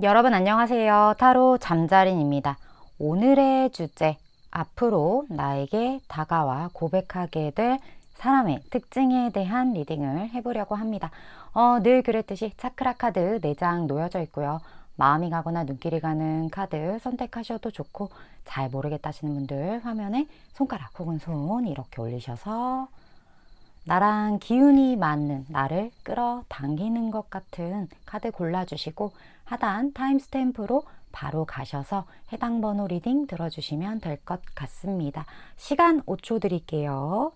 여러분 안녕하세요. 타로 잠자린입니다. 오늘의 주제, 앞으로 나에게 다가와 고백하게 될 사람의 특징에 대한 리딩을 해보려고 합니다. 늘 그랬듯이 차크라 카드 4장 놓여져 있고요. 마음이 가거나 눈길이 가는 카드 선택하셔도 좋고, 잘 모르겠다 하시는 분들 화면에 손가락 혹은 손 이렇게 올리셔서 나랑 기운이 맞는, 나를 끌어당기는 것 같은 카드 골라주시고, 하단 타임스탬프로 바로 가셔서 해당 번호 리딩 들어주시면 될 것 같습니다. 시간 5초 드릴게요.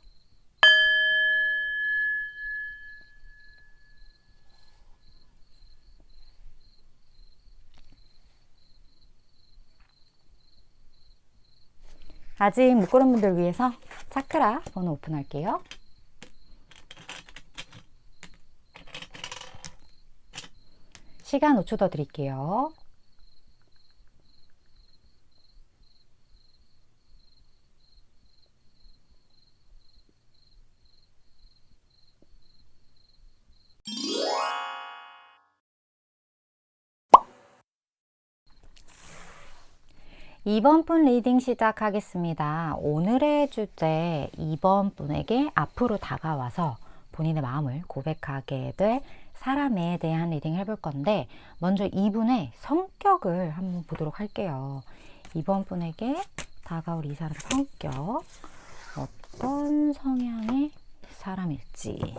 아직 못 고른 분들 위해서 차크라 번호 오픈할게요. 시간 5초 더 드릴게요. 이번 분 리딩 시작하겠습니다. 오늘의 주제, 이번 분에게 앞으로 다가와서 본인의 마음을 고백하게 될 사람에 대한 리딩 해볼 건데, 먼저 이분의 성격을 한번 보도록 할게요. 이번 분에게 다가올 이 사람 성격, 어떤 성향의 사람일지.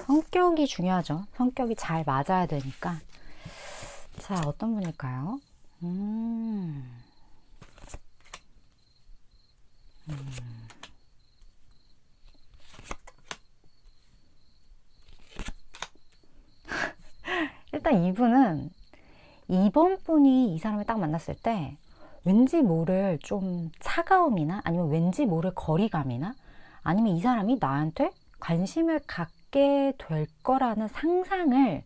성격이 중요하죠. 성격이 잘 맞아야 되니까. 자, 어떤 분일까요? 일단 이분은, 이번 분이 이 사람을 딱 만났을 때 왠지 모를 좀 차가움이나, 아니면 왠지 모를 거리감이나, 아니면 이 사람이 나한테 관심을 갖게 될 거라는 상상을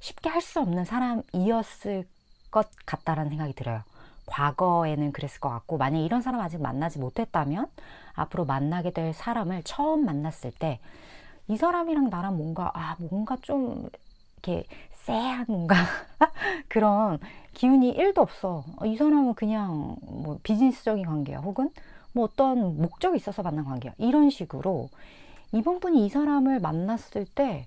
쉽게 할 수 없는 사람이었을 것 같다라는 생각이 들어요. 과거에는 그랬을 것 같고, 만약에 이런 사람 아직 만나지 못했다면 앞으로 만나게 될 사람을 처음 만났을 때 이 사람이랑 나랑 뭔가 좀 이렇게 쎄한 뭔가 그런 기운이 1도 없어. 이 사람은 그냥 뭐 비즈니스적인 관계야, 혹은 뭐 어떤 목적이 있어서 만난 관계야, 이런 식으로 이번 분이 이 사람을 만났을 때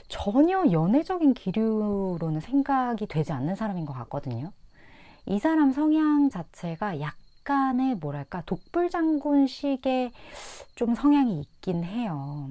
전혀 연애적인 기류로는 생각이 되지 않는 사람인 것 같거든요. 이 사람 성향 자체가 약간의 뭐랄까 독불장군식의 좀 성향이 있긴 해요.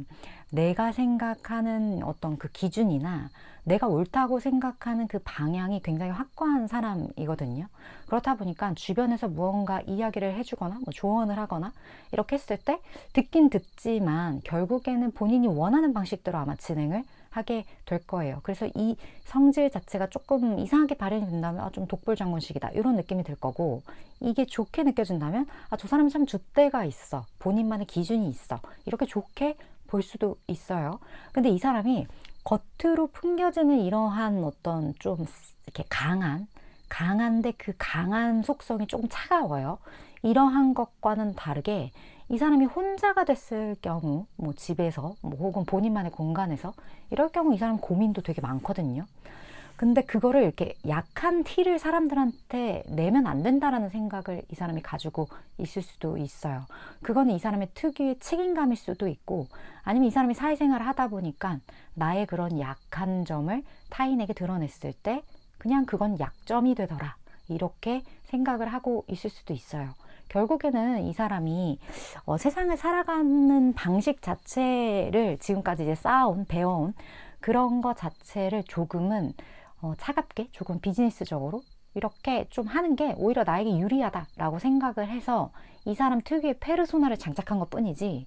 내가 생각하는 어떤 그 기준이나 내가 옳다고 생각하는 그 방향이 굉장히 확고한 사람이거든요. 그렇다 보니까 주변에서 무언가 이야기를 해주거나 뭐 조언을 하거나 이렇게 했을 때 듣긴 듣지만 결국에는 본인이 원하는 방식대로 아마 진행을 하게 될 거예요. 그래서 이 성질 자체가 조금 이상하게 발현이 된다면 좀 독불장군식이다, 이런 느낌이 들 거고, 이게 좋게 느껴진다면 저 사람은 참 줏대가 있어, 본인만의 기준이 있어, 이렇게 좋게 볼 수도 있어요. 근데 이 사람이 겉으로 풍겨지는 이러한 어떤 좀 이렇게 강한데 그 강한 속성이 조금 차가워요. 이러한 것과는 다르게 이 사람이 혼자가 됐을 경우, 뭐 집에서 뭐 혹은 본인만의 공간에서 이럴 경우 이 사람 고민도 되게 많거든요. 근데 그거를 이렇게 약한 티를 사람들한테 내면 안 된다라는 생각을 이 사람이 가지고 있을 수도 있어요. 그거는 이 사람의 특유의 책임감일 수도 있고, 아니면 이 사람이 사회생활을 하다 보니까 나의 그런 약한 점을 타인에게 드러냈을 때 그냥 그건 약점이 되더라, 이렇게 생각을 하고 있을 수도 있어요. 결국에는 이 사람이 세상을 살아가는 방식 자체를 지금까지 이제 쌓아온, 배워온 그런 것 자체를 조금은 차갑게, 조금 비즈니스적으로 이렇게 좀 하는 게 오히려 나에게 유리하다라고 생각을 해서 이 사람 특유의 페르소나를 장착한 것 뿐이지,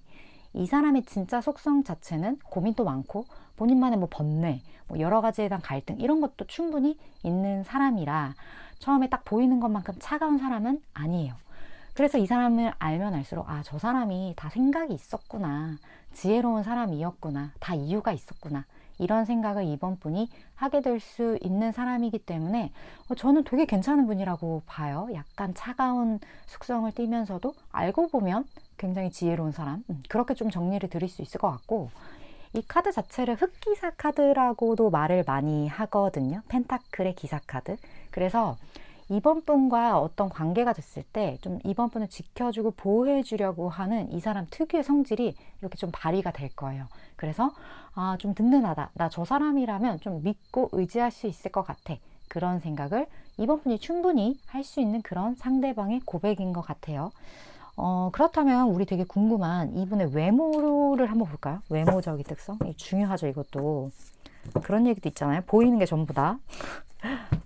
이 사람의 진짜 속성 자체는 고민도 많고 본인만의 뭐 번뇌, 뭐 여러 가지에 대한 갈등, 이런 것도 충분히 있는 사람이라 처음에 딱 보이는 것만큼 차가운 사람은 아니에요. 그래서 이 사람을 알면 알수록 저 사람이 다 생각이 있었구나, 지혜로운 사람이었구나, 다 이유가 있었구나, 이런 생각을 이번 분이 하게 될 수 있는 사람이기 때문에 저는 되게 괜찮은 분이라고 봐요. 약간 차가운 숙성을 띠면서도 알고 보면 굉장히 지혜로운 사람, 그렇게 좀 정리를 드릴 수 있을 것 같고, 이 카드 자체를 흑기사 카드라고도 말을 많이 하거든요. 펜타클의 기사 카드. 그래서 이번 분과 어떤 관계가 됐을 때 좀 이번 분을 지켜주고 보호해 주려고 하는 이 사람 특유의 성질이 이렇게 좀 발휘가 될 거예요. 그래서 좀 든든하다. 나 저 사람이라면 좀 믿고 의지할 수 있을 것 같아. 그런 생각을 이번 분이 충분히 할 수 있는 그런 상대방의 고백인 것 같아요. 그렇다면 우리 되게 궁금한 이분의 외모를 한번 볼까요? 외모적인 특성? 중요하죠, 이것도. 그런 얘기도 있잖아요. 보이는 게 전부다.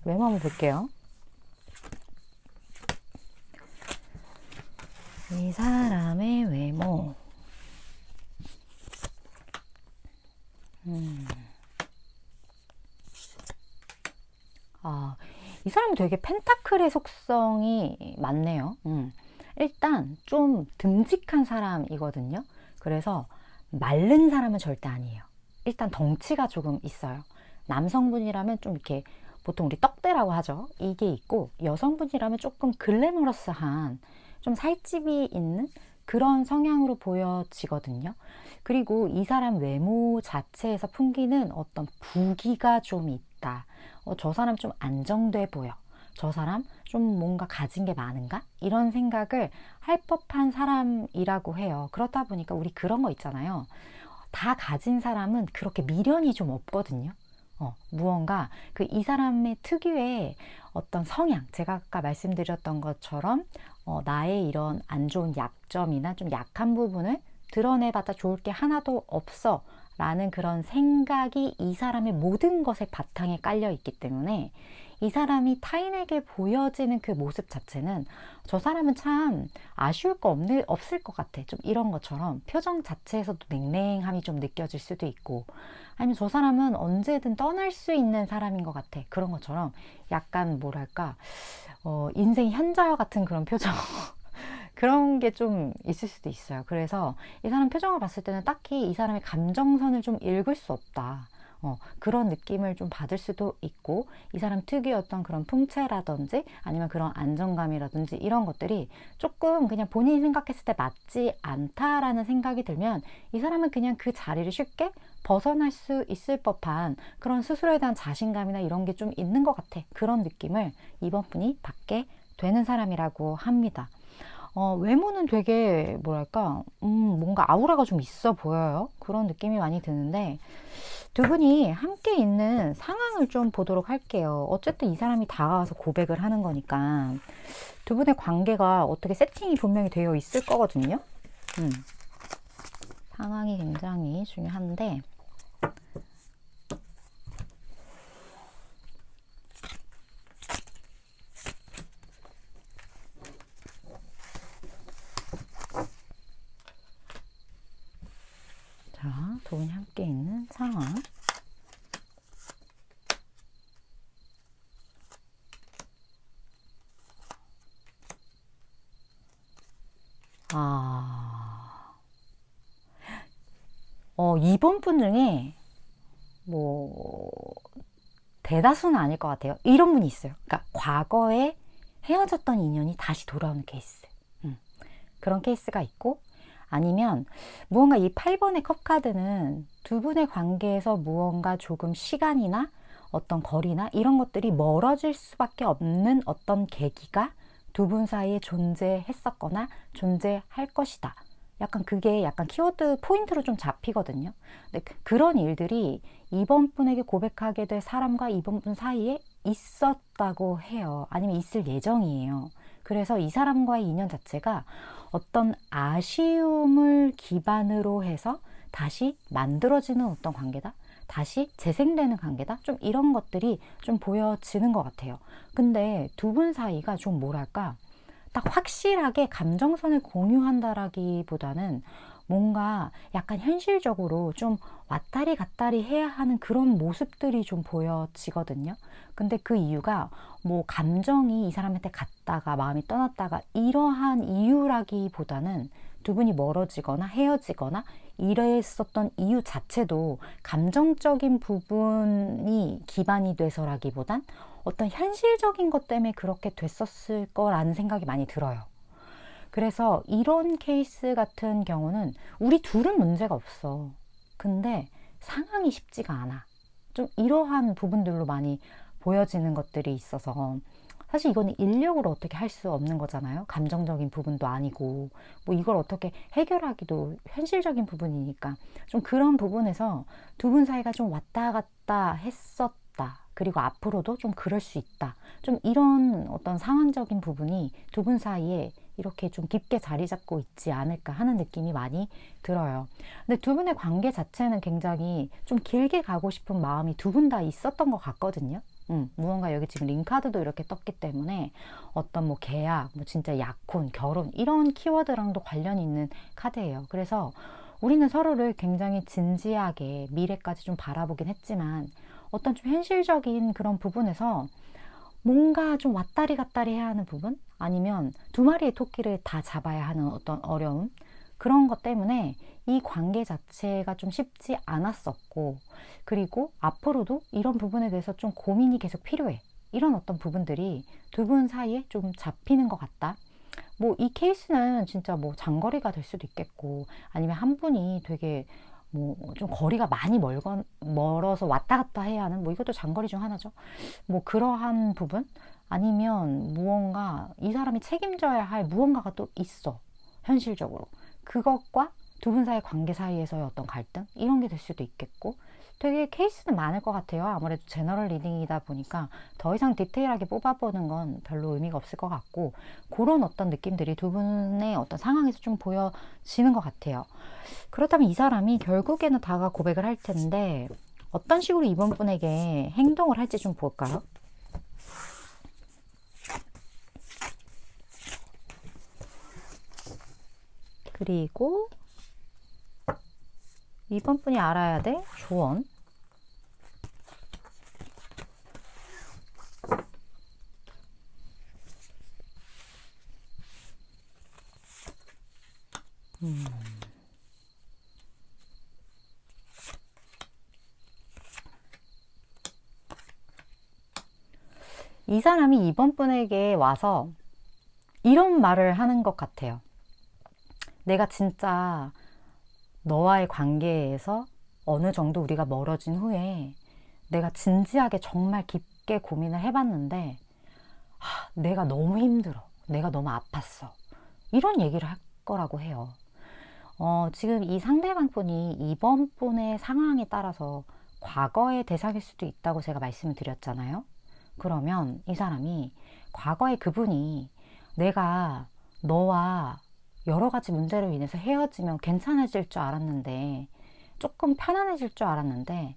외모 한번 볼게요. 이 사람의 외모. 이 사람은 되게 펜타클의 속성이 많네요. 일단 좀 듬직한 사람이거든요. 그래서 마른 사람은 절대 아니에요. 일단 덩치가 조금 있어요. 남성분이라면 좀 이렇게 보통 우리 떡대라고 하죠. 이게 있고 여성분이라면 조금 글래머러스한 좀 살집이 있는 그런 성향으로 보여지거든요. 그리고 이 사람 외모 자체에서 풍기는 어떤 부기가 좀 있다. 저 사람 좀 안정돼 보여. 저 사람 좀 뭔가 가진 게 많은가? 이런 생각을 할 법한 사람이라고 해요. 그렇다 보니까 우리 그런 거 있잖아요. 다 가진 사람은 그렇게 미련이 좀 없거든요. 무언가 이 사람의 특유의 어떤 성향, 제가 아까 말씀드렸던 것처럼 나의 이런 안 좋은 약점이나 좀 약한 부분을 드러내봤자 좋을 게 하나도 없어 라는 그런 생각이 이 사람의 모든 것의 바탕에 깔려 있기 때문에 이 사람이 타인에게 보여지는 그 모습 자체는 저 사람은 참 아쉬울 거 없을 것 같아. 좀 이런 것처럼 표정 자체에서도 냉랭함이 좀 느껴질 수도 있고, 아니면 저 사람은 언제든 떠날 수 있는 사람인 것 같아. 그런 것처럼 약간 뭐랄까 인생 현자와 같은 그런 표정 그런 게 좀 있을 수도 있어요. 그래서 이 사람 표정을 봤을 때는 딱히 이 사람의 감정선을 좀 읽을 수 없다. 그런 느낌을 좀 받을 수도 있고, 이 사람 특유의 어떤 그런 풍채라든지 아니면 그런 안정감이라든지 이런 것들이 조금 그냥 본인이 생각했을 때 맞지 않다라는 생각이 들면 이 사람은 그냥 그 자리를 쉽게 벗어날 수 있을 법한 그런 스스로에 대한 자신감이나 이런 게 좀 있는 것 같아. 그런 느낌을 이번 분이 받게 되는 사람이라고 합니다. 외모는 되게 뭐랄까 뭔가 아우라가 좀 있어 보여요. 그런 느낌이 많이 드는데 두 분이 함께 있는 상황을 좀 보도록 할게요. 어쨌든 이 사람이 다가와서 고백을 하는 거니까 두 분의 관계가 어떻게 세팅이 분명히 되어 있을 거거든요. 상황이 굉장히 중요한데 자, 두 분이 함께 있는 상황. 이번 분 중에 뭐 대다수는 아닐 것 같아요. 이런 분이 있어요. 그러니까 과거에 헤어졌던 인연이 다시 돌아오는 케이스. 그런 케이스가 있고, 아니면 무언가 이 8번의 컵 카드는 두 분의 관계에서 무언가 조금 시간이나 어떤 거리나 이런 것들이 멀어질 수밖에 없는 어떤 계기가 두 분 사이에 존재했었거나 존재할 것이다. 약간 그게 약간 키워드 포인트로 좀 잡히거든요. 근데 그런 일들이 이번 분에게 고백하게 될 사람과 이번 분 사이에 있었다고 해요. 아니면 있을 예정이에요. 그래서 이 사람과의 인연 자체가 어떤 아쉬움을 기반으로 해서 다시 만들어지는 어떤 관계다. 다시 재생되는 관계다. 좀 이런 것들이 좀 보여지는 것 같아요. 근데 두 분 사이가 좀 뭐랄까 딱 확실하게 감정선을 공유한다라기보다는 뭔가 약간 현실적으로 좀 왔다리 갔다리 해야 하는 그런 모습들이 좀 보여지거든요. 근데 그 이유가 뭐 감정이 이 사람한테 갔다가 마음이 떠났다가 이러한 이유라기보다는 두 분이 멀어지거나 헤어지거나 이랬었던 이유 자체도 감정적인 부분이 기반이 돼서라기보단 어떤 현실적인 것 때문에 그렇게 됐었을 거라는 생각이 많이 들어요. 그래서 이런 케이스 같은 경우는 우리 둘은 문제가 없어. 근데 상황이 쉽지가 않아. 좀 이러한 부분들로 많이 보여지는 것들이 있어서 사실 이거는 인력으로 어떻게 할 수 없는 거잖아요. 감정적인 부분도 아니고 뭐 이걸 어떻게 해결하기도 현실적인 부분이니까 좀 그런 부분에서 두 분 사이가 좀 왔다 갔다 했었다. 그리고 앞으로도 좀 그럴 수 있다. 좀 이런 어떤 상황적인 부분이 두 분 사이에 이렇게 좀 깊게 자리 잡고 있지 않을까 하는 느낌이 많이 들어요. 근데 두 분의 관계 자체는 굉장히 좀 길게 가고 싶은 마음이 두 분 다 있었던 것 같거든요. 무언가 여기 지금 링카드도 이렇게 떴기 때문에 어떤 뭐 계약, 뭐 진짜 약혼, 결혼 이런 키워드랑도 관련이 있는 카드예요. 그래서 우리는 서로를 굉장히 진지하게 미래까지 좀 바라보긴 했지만 어떤 좀 현실적인 그런 부분에서 뭔가 좀 왔다리 갔다리 해야 하는 부분? 아니면 두 마리의 토끼를 다 잡아야 하는 어떤 어려움? 그런 것 때문에 이 관계 자체가 좀 쉽지 않았었고, 그리고 앞으로도 이런 부분에 대해서 좀 고민이 계속 필요해. 이런 어떤 부분들이 두 분 사이에 좀 잡히는 것 같다. 뭐 이 케이스는 진짜 뭐 장거리가 될 수도 있겠고, 아니면 한 분이 되게 뭐 좀 거리가 많이 멀어서 왔다 갔다 해야 하는 뭐 이것도 장거리 중 하나죠. 뭐 그러한 부분 아니면 무언가 이 사람이 책임져야 할 무언가가 또 있어. 현실적으로. 그것과 두 분 사이 관계 사이에서의 어떤 갈등 이런 게 될 수도 있겠고 되게 케이스는 많을 것 같아요. 아무래도 제너럴 리딩이다 보니까 더 이상 디테일하게 뽑아보는 건 별로 의미가 없을 것 같고 그런 어떤 느낌들이 두 분의 어떤 상황에서 좀 보여지는 것 같아요. 그렇다면 이 사람이 결국에는 다가 고백을 할 텐데 어떤 식으로 이번 분에게 행동을 할지 좀 볼까요? 그리고 이번 분이 알아야 될 조언. 이 사람이 이번 분에게 와서 이런 말을 하는 것 같아요. 내가 진짜 너와의 관계에서 어느 정도 우리가 멀어진 후에 내가 진지하게 정말 깊게 고민을 해봤는데 내가 너무 힘들어. 내가 너무 아팠어. 이런 얘기를 할 거라고 해요. 지금 이 상대방 분이 이번 분의 상황에 따라서 과거의 대상일 수도 있다고 제가 말씀을 드렸잖아요. 그러면 이 사람이 과거의 그분이 내가 너와 여러 가지 문제로 인해서 헤어지면 괜찮아질 줄 알았는데 조금 편안해질 줄 알았는데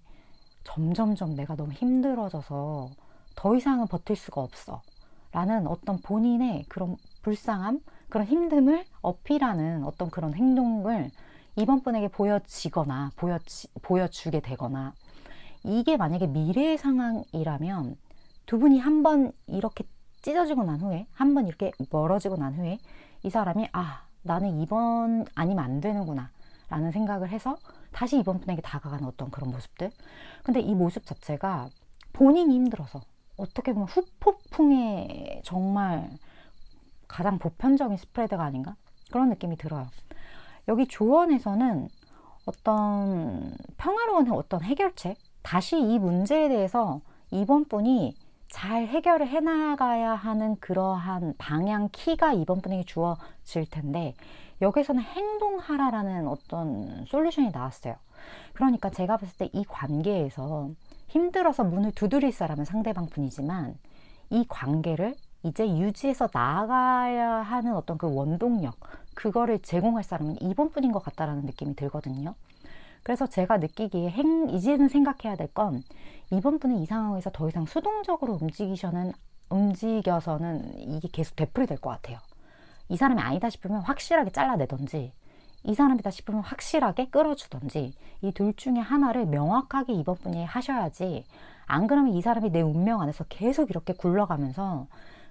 점점점 내가 너무 힘들어져서 더 이상은 버틸 수가 없어 라는 어떤 본인의 그런 불쌍함, 그런 힘듦을 어필하는 어떤 그런 행동을 이번 분에게 보여지거나 보여주게 되거나 이게 만약에 미래의 상황이라면 두 분이 한 번 이렇게 찢어지고 난 후에 한 번 이렇게 멀어지고 난 후에 이 사람이 나는 이번 아니면 안 되는구나 라는 생각을 해서 다시 이번 분에게 다가가는 어떤 그런 모습들. 근데 이 모습 자체가 본인이 힘들어서 어떻게 보면 후폭풍의 정말 가장 보편적인 스프레드가 아닌가? 그런 느낌이 들어요. 여기 조언에서는 어떤 평화로운 어떤 해결책, 다시 이 문제에 대해서 이번 분이 잘 해결을 해나가야 하는 그러한 방향 키가 이번 분에게 주어질 텐데 여기서는 행동하라라는 어떤 솔루션이 나왔어요. 그러니까 제가 봤을 때 이 관계에서 힘들어서 문을 두드릴 사람은 상대방 분이지만 이 관계를 이제 유지해서 나아가야 하는 어떤 그 원동력 그거를 제공할 사람은 이번 분인 것 같다라는 느낌이 들거든요. 그래서 제가 느끼기에 이제는 생각해야 될 건 이번 분은 이 상황에서 더 이상 수동적으로 움직여서는 이게 계속 되풀이될 것 같아요. 이 사람이 아니다 싶으면 확실하게 잘라내던지 이 사람이다 싶으면 확실하게 끌어주던지 이 둘 중에 하나를 명확하게 이번 분이 하셔야지 안 그러면 이 사람이 내 운명 안에서 계속 이렇게 굴러가면서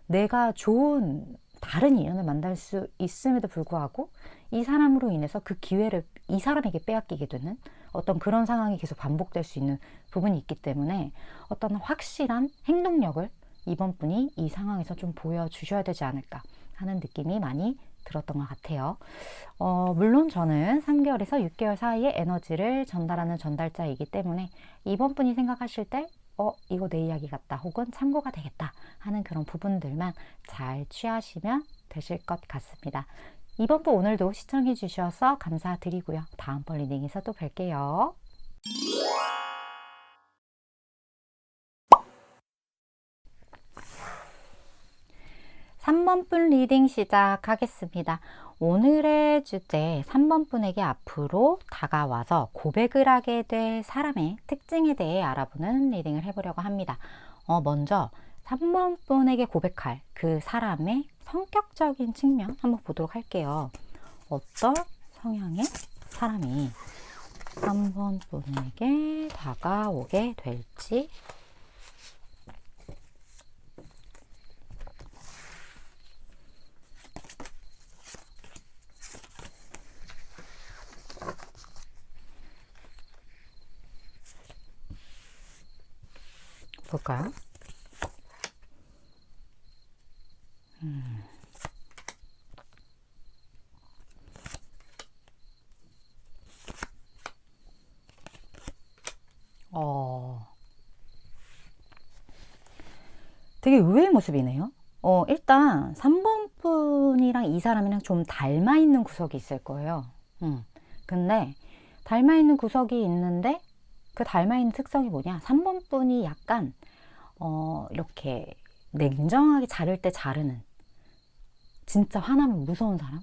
내가 좋은 다른 인연을 만날 수 있음에도 불구하고 이 사람으로 인해서 그 기회를 이 사람에게 빼앗기게 되는 어떤 그런 상황이 계속 반복될 수 있는 부분이 있기 때문에 어떤 확실한 행동력을 이번 분이 이 상황에서 좀 보여주셔야 되지 않을까 하는 느낌이 많이 들었던 것 같아요. 물론 저는 3개월에서 6개월 사이에 에너지를 전달하는 전달자이기 때문에 이번 분이 생각하실 때 이거 내 이야기 같다 혹은 참고가 되겠다 하는 그런 부분들만 잘 취하시면 되실 것 같습니다. 이번 분 오늘도 시청해 주셔서 감사드리고요. 다음번 리딩에서 또 뵐게요. 3번 분 리딩 시작하겠습니다. 오늘의 주제 3번 분에게 앞으로 다가와서 고백을 하게 될 사람의 특징에 대해 알아보는 리딩을 해보려고 합니다. 먼저 3번 분에게 고백할 그 사람의 성격적인 측면 한번 보도록 할게요. 어떤 성향의 사람이 3번 분에게 다가오게 될지 볼까요? 되게 의외의 모습이네요. 일단 3번 분이랑 이 사람이랑 좀 닮아 있는 구석이 있을 거예요. 근데 닮아 있는 구석이 있는데 그 닮아 있는 특성이 뭐냐? 3번 분이 약간 이렇게 냉정하게 자를 때 자르는, 진짜 화나면 무서운 사람?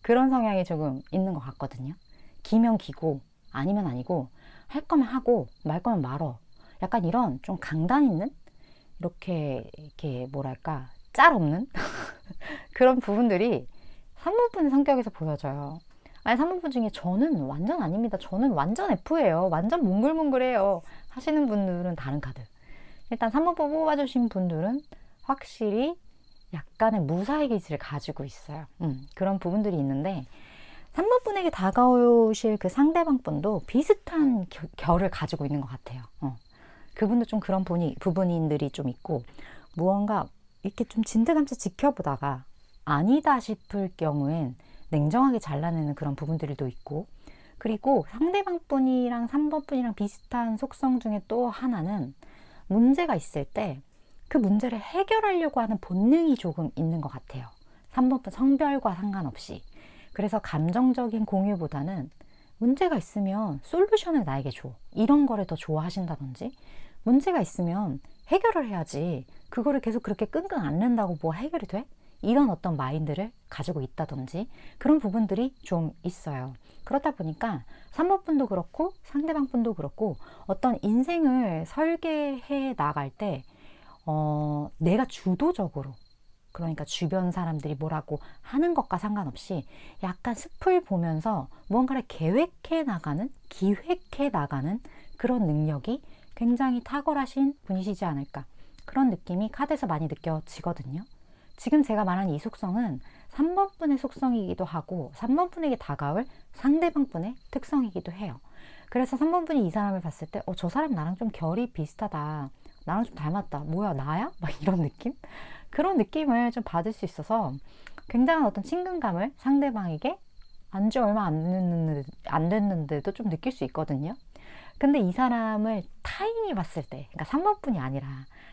그런 성향이 조금 있는 것 같거든요. 기면 기고 아니면 아니고 할 거면 하고 말 거면 말어. 약간 이런 좀 강단 있는, 이렇게 뭐랄까 짤 없는 그런 부분들이 3번 분의 성격에서 보여져요. 아니 3번 분 중에 저는 완전 아닙니다. 저는 완전 F예요. 완전 몽글몽글해요. 하시는 분들은 다른 카드. 일단 3번 분 뽑아주신 분들은 확실히 약간의 무사의 기질을 가지고 있어요. 그런 부분들이 있는데 3번 분에게 다가오실 그 상대방 분도 비슷한 결을 가지고 있는 것 같아요. 그분도 좀 그런 부분들이 좀 있고, 무언가 이렇게 좀 진드감치 지켜보다가 아니다 싶을 경우엔 냉정하게 잘라내는 그런 부분들도 있고, 그리고 상대방 분이랑 3번 분이랑 비슷한 속성 중에 또 하나는 문제가 있을 때 그 문제를 해결하려고 하는 본능이 조금 있는 것 같아요. 3번 분 성별과 상관없이. 그래서 감정적인 공유보다는 문제가 있으면 솔루션을 나에게 줘. 이런 거를 더 좋아하신다든지, 문제가 있으면 해결을 해야지 그거를 계속 그렇게 끙끙 앓는다고 뭐 해결이 돼? 이런 어떤 마인드를 가지고 있다든지 그런 부분들이 좀 있어요. 그렇다 보니까 3번 분도 그렇고 상대방 분도 그렇고 어떤 인생을 설계해 나갈 때 내가 주도적으로, 그러니까 주변 사람들이 뭐라고 하는 것과 상관없이 약간 숲을 보면서 무언가를 계획해 나가는, 기획해 나가는 그런 능력이 굉장히 탁월하신 분이시지 않을까, 그런 느낌이 카드에서 많이 느껴지거든요. 지금 제가 말한 이 속성은 3번 분의 속성이기도 하고 3번 분에게 다가올 상대방 분의 특성이기도 해요. 그래서 3번 분이 이 사람을 봤을 때 저 사람 나랑 좀 결이 비슷하다, 나랑 좀 닮았다, 뭐야 나야? 막 이런 느낌? 그런 느낌을 좀 받을 수 있어서 굉장한 어떤 친근감을 상대방에게 안지 얼마 안 됐는데도 좀 느낄 수 있거든요. 근데 이 사람을 타인이 봤을 때, 그러니까 3번 분이 아니라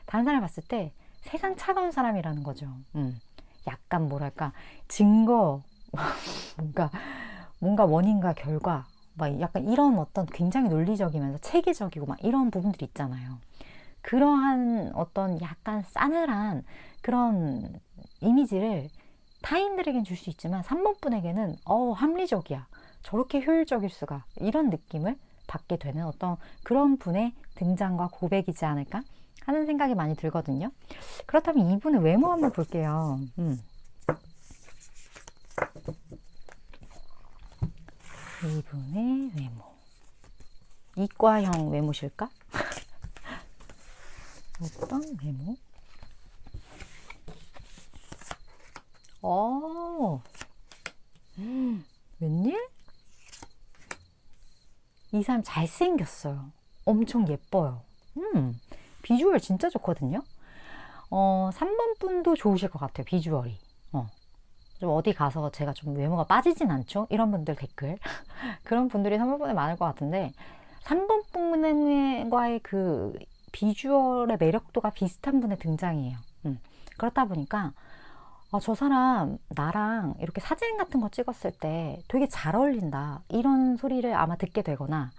다른 사람이 봤을 때 세상 차가운 사람이라는 거죠. 약간 뭐랄까 증거 뭔가 원인과 결과 막 약간 이런 어떤 굉장히 논리적이면서 체계적이고 막 이런 부분들이 있잖아요. 그러한 어떤 약간 싸늘한 그런 이미지를 타인들에겐 줄 수 있지만 3번 분에게는 합리적이야, 저렇게 효율적일 수가, 이런 느낌을 받게 되는 어떤 그런 분의 등장과 고백이지 않을까 하는 생각이 많이 들거든요. 그렇다면 이분의 외모 한번 볼게요. 이분의 외모, 이과형 외모실까? 어떤 외모? 웬일? 이 사람 잘생겼어요. 엄청 예뻐요. 비주얼 진짜 좋거든요. 3번 분도 좋으실 것 같아요. 비주얼이. 좀 어디 가서 제가 좀 외모가 빠지진 않죠? 이런 분들 댓글. 그런 분들이 3번 분에 많을 것 같은데, 3번 분과의 그 비주얼의 매력도가 비슷한 분의 등장이에요. 그렇다 보니까, 저 사람 나랑 이렇게 사진 같은 거 찍었을 때 되게 잘 어울린다. 이런 소리를 아마 듣게 되거나,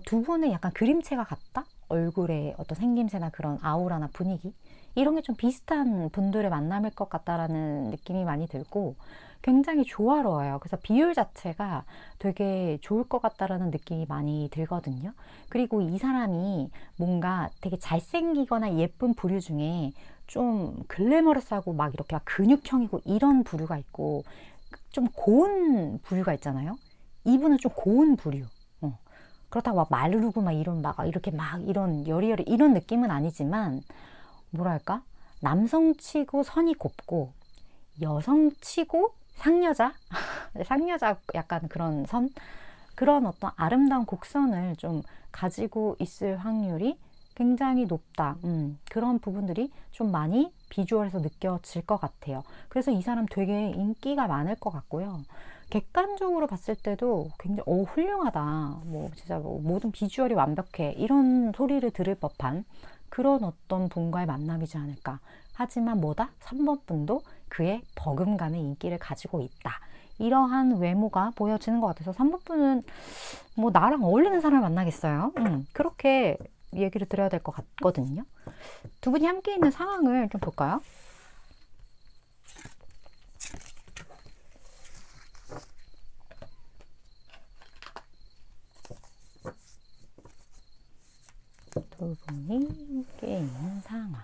두 분의 약간 그림체가 같다? 얼굴의 어떤 생김새나 그런 아우라나 분위기? 이런 게 좀 비슷한 분들의 만남일 것 같다라는 느낌이 많이 들고 굉장히 조화로워요. 그래서 비율 자체가 되게 좋을 것 같다라는 느낌이 많이 들거든요. 그리고 이 사람이 뭔가 되게 잘생기거나 예쁜 부류 중에 좀 글래머러스하고 막 이렇게 막 근육형이고 이런 부류가 있고 좀 고운 부류가 있잖아요. 이분은 좀 고운 부류. 그렇다고 막 마르고 막 이런 막 이렇게 막 이런 여리여리 이런 느낌은 아니지만 뭐랄까 남성치고 선이 곱고 여성치고 상여자 상여자 약간 그런 선 그런 어떤 아름다운 곡선을 좀 가지고 있을 확률이 굉장히 높다. 그런 부분들이 좀 많이 비주얼에서 느껴질 것 같아요. 그래서 이 사람 되게 인기가 많을 것 같고요. 객관적으로 봤을 때도 굉장히 훌륭하다. 뭐 진짜 뭐 모든 비주얼이 완벽해. 이런 소리를 들을 법한 그런 어떤 분과의 만남이지 않을까. 하지만 뭐다? 3번 분도 그의 버금가는 인기를 가지고 있다. 이러한 외모가 보여지는 것 같아서 3번 분은 뭐 나랑 어울리는 사람을 만나겠어요. 그렇게 얘기를 드려야 될 것 같거든요. 두 분이 함께 있는 상황을 좀 볼까요? 두 분이 함께 있는 상황.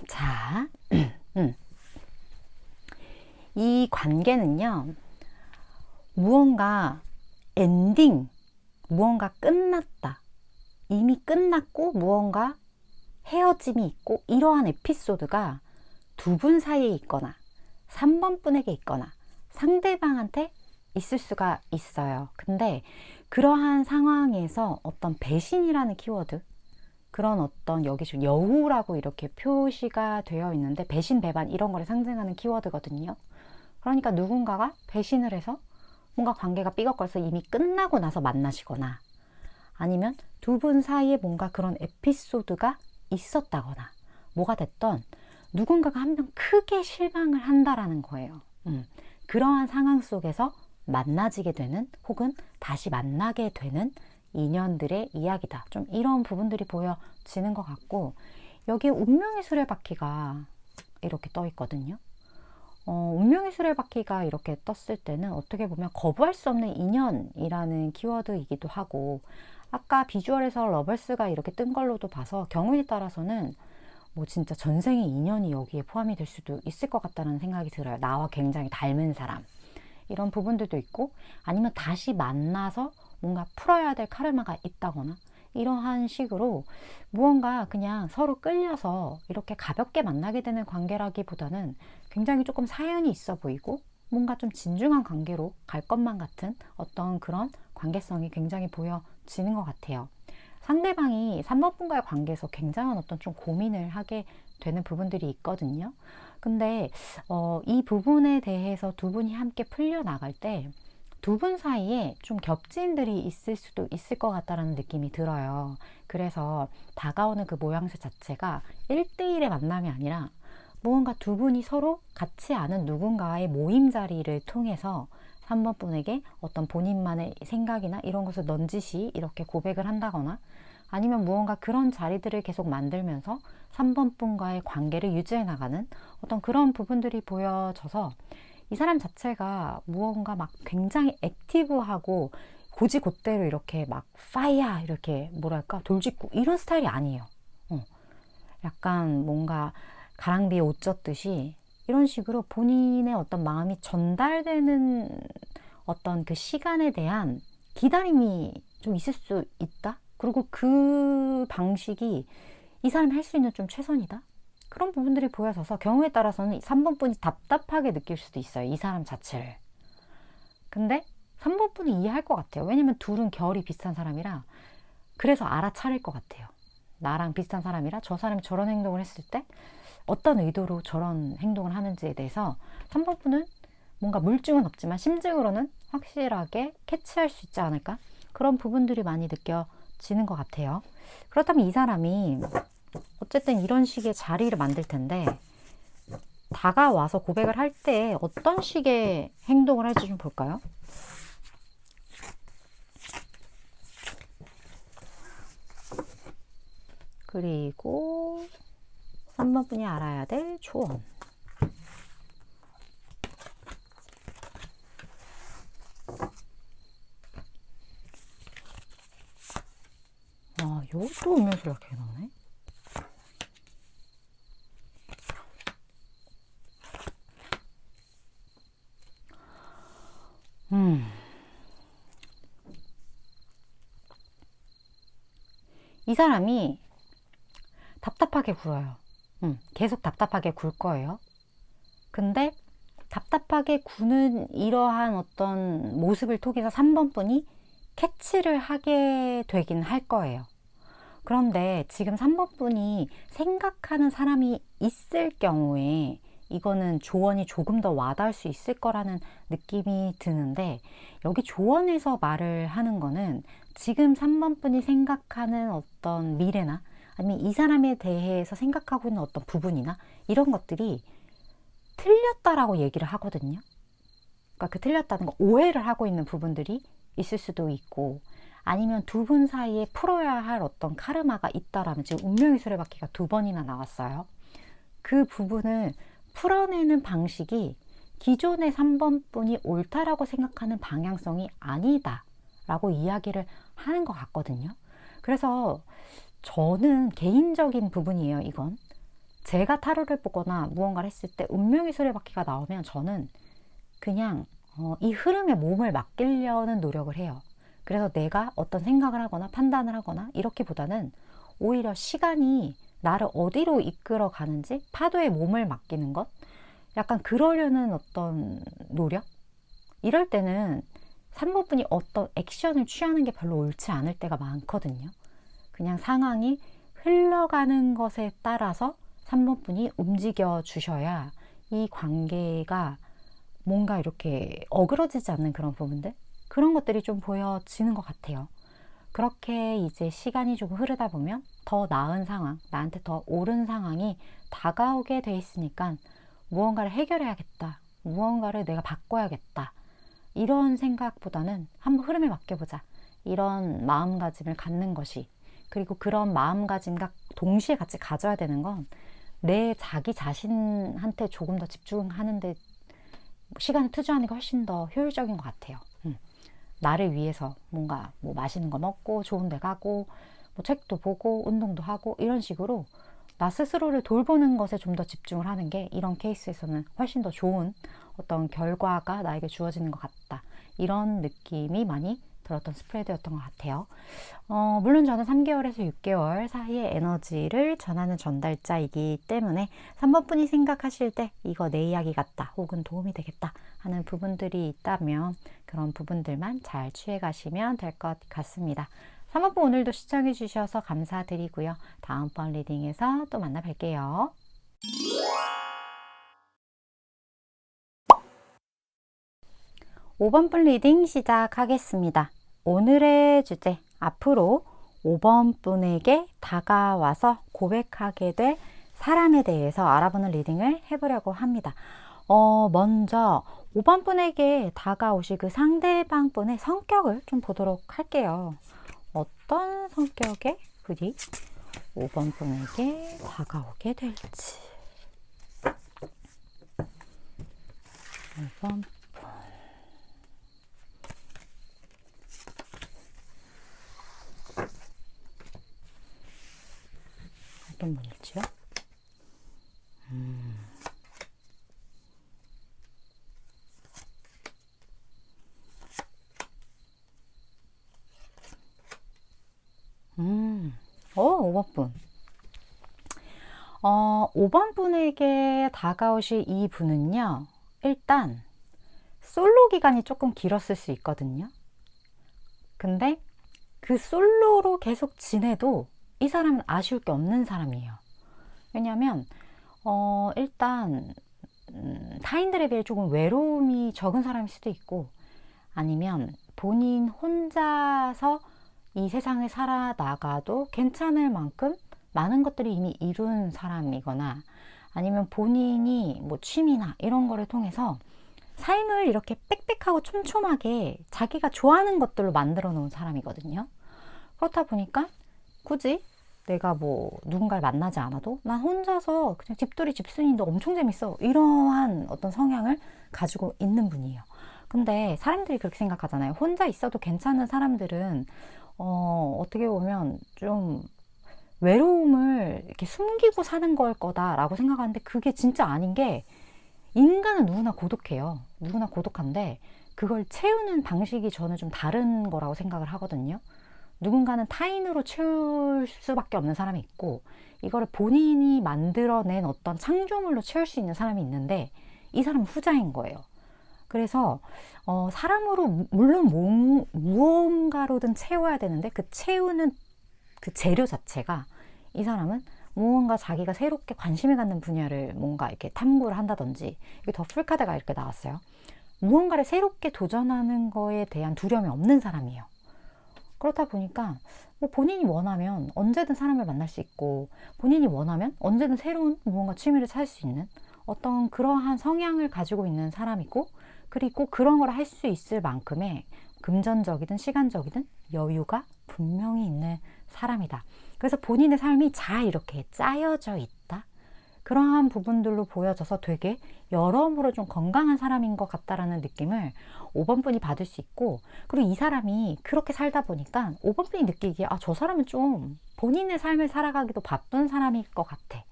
자, 이 관계는요, 무언가 엔딩, 무언가 끝났다. 이미 끝났고 무언가 헤어짐이 있고 이러한 에피소드가 두 분 사이에 있거나 3번 분에게 있거나 상대방한테 있을 수가 있어요. 근데 그러한 상황에서 어떤 배신이라는 키워드, 그런 어떤 여기 지금 여우라고 이렇게 표시가 되어 있는데 배신, 배반 이런 거를 상징하는 키워드거든요. 그러니까 누군가가 배신을 해서 뭔가 관계가 삐걱거려서 이미 끝나고 나서 만나시거나 아니면 두 분 사이에 뭔가 그런 에피소드가 있었다거나 뭐가 됐던 누군가가 한 명 크게 실망을 한다라는 거예요. 그러한 상황 속에서 만나지게 되는 혹은 다시 만나게 되는 인연들의 이야기다. 좀 이런 부분들이 보여지는 것 같고 여기에 운명의 수레바퀴가 이렇게 떠 있거든요. 운명의 수레바퀴가 이렇게 떴을 때는 어떻게 보면 거부할 수 없는 인연이라는 키워드이기도 하고 아까 비주얼에서 러벌스가 이렇게 뜬 걸로도 봐서 경우에 따라서는 뭐 진짜 전생의 인연이 여기에 포함이 될 수도 있을 것 같다는 생각이 들어요. 나와 굉장히 닮은 사람 이런 부분들도 있고 아니면 다시 만나서 뭔가 풀어야 될 카르마가 있다거나 이러한 식으로 무언가 그냥 서로 끌려서 이렇게 가볍게 만나게 되는 관계라기보다는 굉장히 조금 사연이 있어 보이고 뭔가 좀 진중한 관계로 갈 것만 같은 어떤 그런 관계성이 굉장히 보여지는 것 같아요. 상대방이 3번 분과의 관계에서 굉장한 어떤 좀 고민을 하게 되는 부분들이 있거든요. 근데 이 부분에 대해서 두 분이 함께 풀려나갈 때 두 분 사이에 좀 겹친들이 있을 수도 있을 것 같다는 느낌이 들어요. 그래서 다가오는 그 모양새 자체가 1대1의 만남이 아니라 무언가 두 분이 서로 같이 아는 누군가의 모임 자리를 통해서 3번 분에게 어떤 본인만의 생각이나 이런 것을 넌지시 이렇게 고백을 한다거나 아니면 무언가 그런 자리들을 계속 만들면서 3번 분과의 관계를 유지해 나가는 어떤 그런 부분들이 보여져서 이 사람 자체가 무언가 막 굉장히 액티브하고 고지곧대로 이렇게 막 파이어 이렇게 뭐랄까 돌직구 이런 스타일이 아니에요. 약간 뭔가 가랑비에 옷 젖듯이 이런 식으로 본인의 어떤 마음이 전달되는 어떤 그 시간에 대한 기다림이 좀 있을 수 있다. 그리고 그 방식이 이 사람이 할 수 있는 좀 최선이다. 그런 부분들이 보여져서 경우에 따라서는 3번 분이 답답하게 느낄 수도 있어요. 이 사람 자체를. 근데 3번 분이 이해할 것 같아요. 왜냐면 둘은 결이 비슷한 사람이라 그래서 알아차릴 것 같아요. 나랑 비슷한 사람이라 저 사람이 저런 행동을 했을 때 어떤 의도로 저런 행동을 하는지에 대해서 3번 분은 뭔가 물증은 없지만 심증으로는 확실하게 캐치할 수 있지 않을까? 그런 부분들이 많이 느껴지는 것 같아요. 그렇다면 이 사람이 어쨌든 이런 식의 자리를 만들 텐데 다가와서 고백을 할 때 어떤 식의 행동을 할지 좀 볼까요? 그리고 3번 분이 알아야 될 조언. 요것도 음료수를 이렇게 넣네. 이 사람이 답답하게 굴어요. 계속 답답하게 굴 거예요. 근데 답답하게 구는 이러한 어떤 모습을 통해서 3번 분이 캐치를 하게 되긴 할 거예요. 그런데 지금 3번 분이 생각하는 사람이 있을 경우에 이거는 조언이 조금 더 와닿을 수 있을 거라는 느낌이 드는데 여기 조언에서 말을 하는 거는 지금 3번 분이 생각하는 어떤 미래나 아니면 이 사람에 대해서 생각하고 있는 어떤 부분이나 이런 것들이 틀렸다라고 얘기를 하거든요. 그러니까 그 틀렸다는 거 오해를 하고 있는 부분들이 있을 수도 있고 아니면 두 분 사이에 풀어야 할 어떤 카르마가 있다라면 지금 운명의 수레바퀴가 2번이나 나왔어요. 그 부분을 풀어내는 방식이 기존의 3번 분이 옳다라고 생각하는 방향성이 아니다 라고 이야기를 하는 것 같거든요. 그래서 저는 개인적인 부분이에요. 이건 제가 타로를 보거나 무언가를 했을 때 운명의 수레바퀴가 나오면 저는 그냥 이 흐름에 몸을 맡기려는 노력을 해요. 그래서 내가 어떤 생각을 하거나 판단을 하거나 이렇게보다는 오히려 시간이 나를 어디로 이끌어 가는지 파도에 몸을 맡기는 것, 약간 그러려는 어떤 노력? 이럴 때는 3번 분이 어떤 액션을 취하는 게 별로 옳지 않을 때가 많거든요. 그냥 상황이 흘러가는 것에 따라서 3번 분이 움직여 주셔야 이 관계가 뭔가 이렇게 어그러지지 않는 그런 부분들? 그런 것들이 좀 보여지는 것 같아요. 그렇게 이제 시간이 조금 흐르다 보면 더 나은 상황, 나한테 더 옳은 상황이 다가오게 돼 있으니까 무언가를 해결해야겠다. 무언가를 내가 바꿔야겠다. 이런 생각보다는 한번 흐름에 맡겨보자. 이런 마음가짐을 갖는 것이 그리고 그런 마음가짐과 동시에 같이 가져야 되는 건 내 자기 자신한테 조금 더 집중하는데 시간을 투자하는 게 훨씬 더 효율적인 것 같아요. 나를 위해서 뭔가 뭐 맛있는 거 먹고 좋은 데 가고 뭐 책도 보고 운동도 하고 이런 식으로 나 스스로를 돌보는 것에 좀 더 집중을 하는 게 이런 케이스에서는 훨씬 더 좋은 어떤 결과가 나에게 주어지는 것 같다. 이런 느낌이 많이 들었던 스프레드였던 것 같아요. 물론 저는 3개월에서 6개월 사이의 에너지를 전하는 전달자이기 때문에 3번 분이 생각하실 때 이거 내 이야기 같다 혹은 도움이 되겠다 하는 부분들이 있다면 그런 부분들만 잘 취해 가시면 될 것 같습니다. 3번 분 오늘도 시청해 주셔서 감사드리고요. 다음번 리딩에서 또 만나 뵐게요. 5번 분 리딩 시작하겠습니다. 오늘의 주제, 앞으로 5번 분에게 다가와서 고백하게 될 사람에 대해서 알아보는 리딩을 해보려고 합니다. 먼저 5번 분에게 다가오실 그 상대방 분의 성격을 좀 보도록 할게요. 어떤 성격의 분이 5번 분에게 다가오게 될지. 5번 어떤 분일지요? 오, 5번 분. 5번 분에게 다가오실 이 분은요, 일단 솔로 기간이 조금 길었을 수 있거든요. 근데 그 솔로로 계속 지내도 이 사람은 아쉬울 게 없는 사람이에요. 왜냐면 일단 타인들에 비해 조금 외로움이 적은 사람일 수도 있고, 아니면 본인 혼자서 이 세상을 살아나가도 괜찮을 만큼 많은 것들이 이미 이룬 사람이거나, 아니면 본인이 뭐 취미나 이런 거를 통해서 삶을 이렇게 빽빽하고 촘촘하게 자기가 좋아하는 것들로 만들어 놓은 사람이거든요. 그렇다 보니까 굳이 내가 뭐 누군가를 만나지 않아도 난 혼자서 그냥 집돌이 집순이인데 엄청 재밌어, 이러한 어떤 성향을 가지고 있는 분이에요. 근데 사람들이 그렇게 생각하잖아요. 혼자 있어도 괜찮은 사람들은 어떻게 보면 좀 외로움을 이렇게 숨기고 사는 걸 거다라고 생각하는데, 그게 진짜 아닌 게, 인간은 누구나 고독해요. 누구나 고독한데 그걸 채우는 방식이 저는 좀 다른 거라고 생각을 하거든요. 누군가는 타인으로 채울 수밖에 없는 사람이 있고, 이거를 본인이 만들어낸 어떤 창조물로 채울 수 있는 사람이 있는데, 이 사람은 후자인 거예요. 그래서 사람으로 물론 무언가로든 채워야 되는데, 그 채우는 그 재료 자체가, 이 사람은 무언가 자기가 새롭게 관심을 갖는 분야를 뭔가 이렇게 탐구를 한다든지, 이게 더 풀카드가 이렇게 나왔어요. 무언가를 새롭게 도전하는 거에 대한 두려움이 없는 사람이에요. 그렇다 보니까 뭐 본인이 원하면 언제든 사람을 만날 수 있고, 본인이 원하면 언제든 새로운 무언가 취미를 찾을 수 있는 어떤 그러한 성향을 가지고 있는 사람이고, 그리고 그런 걸 할 수 있을 만큼의 금전적이든 시간적이든 여유가 분명히 있는 사람이다. 그래서 본인의 삶이 잘 이렇게 짜여져 있다, 그러한 부분들로 보여져서 되게 여러모로 좀 건강한 사람인 것 같다라는 느낌을 5번 분이 받을 수 있고, 그리고 이 사람이 그렇게 살다 보니까 5번 분이 느끼기에 저 사람은 좀 본인의 삶을 살아가기도 바쁜 사람일 것 같아,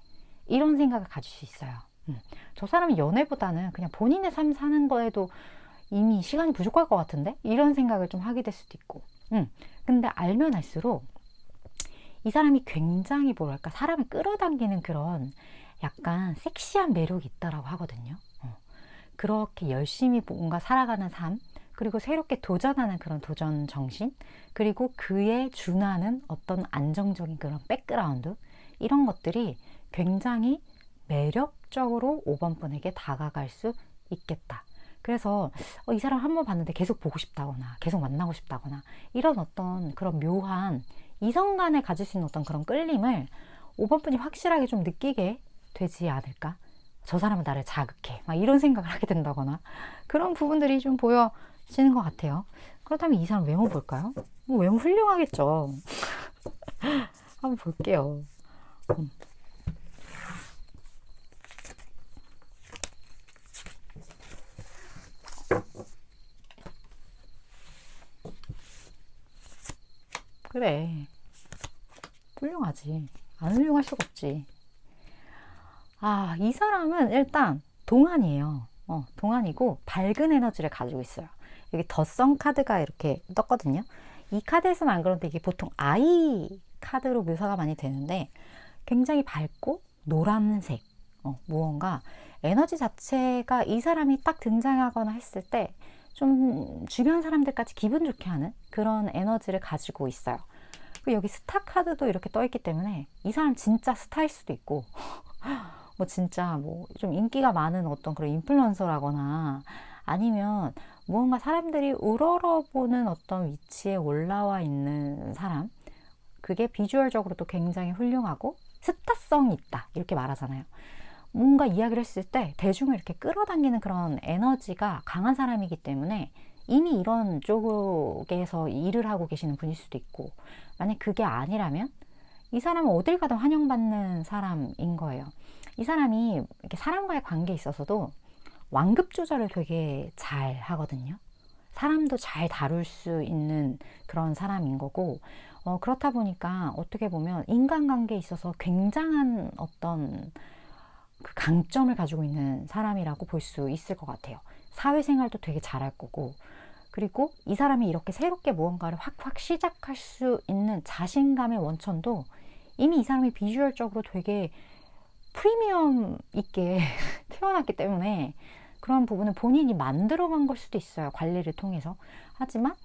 이런 생각을 가질 수 있어요. 저 사람은 연애보다는 그냥 본인의 삶 사는 거에도 이미 시간이 부족할 것 같은데, 이런 생각을 좀 하게 될 수도 있고. 근데 알면 알수록 이 사람이 굉장히 뭐랄까 사람을 끌어당기는 그런 약간 섹시한 매력이 있다라고 하거든요. 그렇게 열심히 뭔가 살아가는 삶, 그리고 새롭게 도전하는 그런 도전 정신, 그리고 그에 준하는 어떤 안정적인 그런 백그라운드, 이런 것들이 굉장히 매력적으로 5번 분에게 다가갈 수 있겠다. 그래서 이 사람 한번 봤는데 계속 보고 싶다거나 계속 만나고 싶다거나, 이런 어떤 그런 묘한 이성 간에 가질 수 있는 어떤 그런 끌림을 5번 분이 확실하게 좀 느끼게 되지 않을까? 저 사람은 나를 자극해, 막 이런 생각을 하게 된다거나, 그런 부분들이 좀 보여지는 것 같아요. 그렇다면 이 사람 외모 볼까요? 뭐 외모 훌륭하겠죠. 한번 볼게요. 그래, 훌륭하지. 안 훌륭할 수가 없지. 이 사람은 일단 동안이에요. 동안이고 밝은 에너지를 가지고 있어요. 여기 더성 카드가 이렇게 떴거든요. 이 카드에서는 안 그런데 이게 보통 아이 카드로 묘사가 많이 되는데, 굉장히 밝고 노란색, 무언가 에너지 자체가 이 사람이 딱 등장하거나 했을 때 좀 주변 사람들까지 기분 좋게 하는 그런 에너지를 가지고 있어요. 그리고 여기 스타 카드도 이렇게 떠 있기 때문에 이 사람 진짜 스타일 수도 있고 뭐 진짜 뭐 좀 인기가 많은 어떤 그런 인플루언서라거나, 아니면 무언가 사람들이 우러러보는 어떤 위치에 올라와 있는 사람, 그게 비주얼적으로도 굉장히 훌륭하고 스타성이 있다, 이렇게 말하잖아요. 뭔가 이야기를 했을 때 대중을 이렇게 끌어당기는 그런 에너지가 강한 사람이기 때문에 이미 이런 쪽에서 일을 하고 계시는 분일 수도 있고, 만약 그게 아니라면 이 사람은 어딜 가든 환영받는 사람인 거예요. 이 사람이 이렇게 사람과의 관계에 있어서도 완급 조절을 되게 잘 하거든요. 사람도 잘 다룰 수 있는 그런 사람인 거고, 그렇다 보니까 어떻게 보면 인간관계에 있어서 굉장한 어떤 그 강점을 가지고 있는 사람이라고 볼 수 있을 것 같아요. 사회생활도 되게 잘할 거고, 그리고 이 사람이 이렇게 새롭게 무언가를 확 시작할 수 있는 자신감의 원천도 이미 이 사람이 비주얼적으로 되게 프리미엄 있게 태어났기 때문에 그런 부분은 본인이 만들어간 걸 수도 있어요. 관리를 통해서. 하지만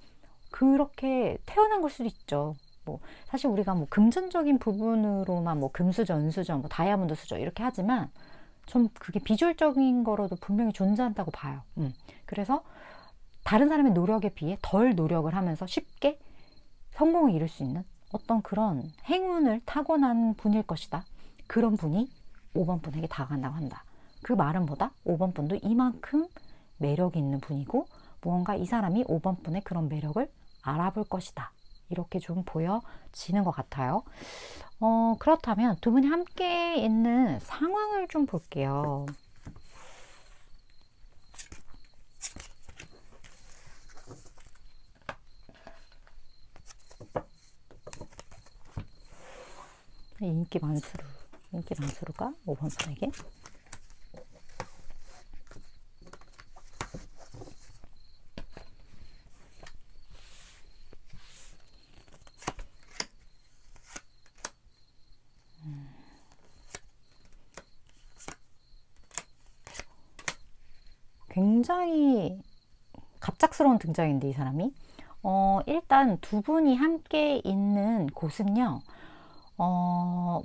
그렇게 태어난 걸 수도 있죠. 뭐 사실 우리가 뭐 금전적인 부분으로만 뭐 금수저, 은수저, 뭐 다이아몬드 수저 이렇게 하지만 좀 그게 비주얼적인 거로도 분명히 존재한다고 봐요. 그래서 다른 사람의 노력에 비해 덜 노력을 하면서 쉽게 성공을 이룰 수 있는 어떤 그런 행운을 타고난 분일 것이다. 그런 분이 5번 분에게 다가간다고 한다. 그 말은 뭐다? 5번 분도 이만큼 매력이 있는 분이고 무언가 이 사람이 5번 분의 그런 매력을 알아볼 것이다. 이렇게 좀 보여지는 것 같아요. 그렇다면 두 분이 함께 있는 상황을 좀 볼게요. 인기 만수르가 5번 분에게 굉장히 갑작스러운 등장인데 이 사람이 일단 두 분이 함께 있는 곳은요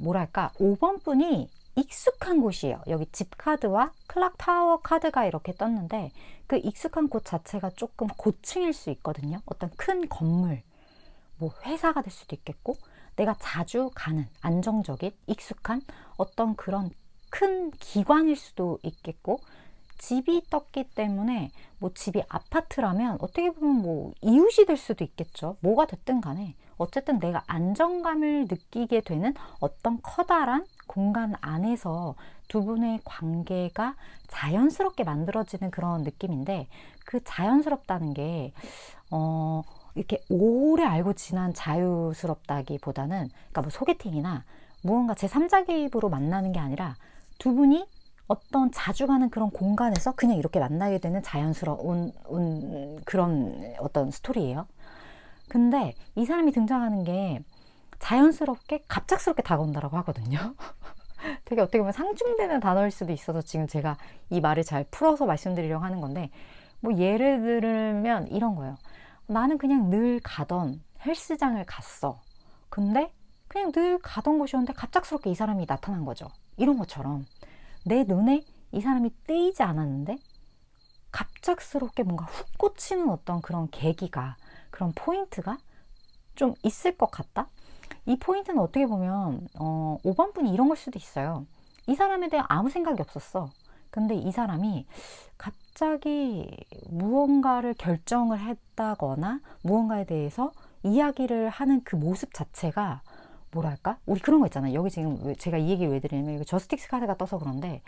뭐랄까 5번 분이 익숙한 곳이에요. 여기 집 카드와 클락 타워 카드가 이렇게 떴는데 그 익숙한 곳 자체가 조금 고층일 수 있거든요. 어떤 큰 건물, 뭐 회사가 될 수도 있겠고 내가 자주 가는 안정적인 익숙한 어떤 그런 큰 기관일 수도 있겠고 집이 떴기 때문에 뭐 집이 아파트라면 어떻게 보면 뭐 이웃이 될 수도 있겠죠. 뭐가 됐든 간에 어쨌든 내가 안정감을 느끼게 되는 어떤 커다란 공간 안에서 두 분의 관계가 자연스럽게 만들어지는 그런 느낌인데 그 자연스럽다는 게 이렇게 오래 알고 지난 자유스럽다기보다는 그러니까 뭐 소개팅이나 무언가 제3자 개입으로 만나는 게 아니라 두 분이 어떤 자주 가는 그런 공간에서 그냥 이렇게 만나게 되는 자연스러운 그런 어떤 스토리예요. 근데 이 사람이 등장하는 게 자연스럽게 갑작스럽게 다가온다라고 하거든요. 되게 어떻게 보면 상충되는 단어일 수도 있어서 지금 제가 이 말을 잘 풀어서 말씀드리려고 하는 건데 뭐 예를 들면 이런 거예요. 나는 그냥 늘 가던 헬스장을 갔어. 근데 그냥 늘 가던 곳이었는데 갑작스럽게 이 사람이 나타난 거죠. 이런 것처럼 내 눈에 이 사람이 띄지 않았는데 갑작스럽게 뭔가 훅 꽂히는 어떤 그런 계기가 그런 포인트가 좀 있을 것 같다. 이 포인트는 어떻게 보면 5번 분이 이런 걸 수도 있어요. 이 사람에 대해 아무 생각이 없었어. 근데 이 사람이 갑자기 무언가를 결정을 했다거나 무언가에 대해서 이야기를 하는 그 모습 자체가 뭐랄까? 우리 그런 거 있잖아요. 여기 지금 제가 이 얘기 왜 드리냐면 여기 저스틱스 카드가 떠서 그런데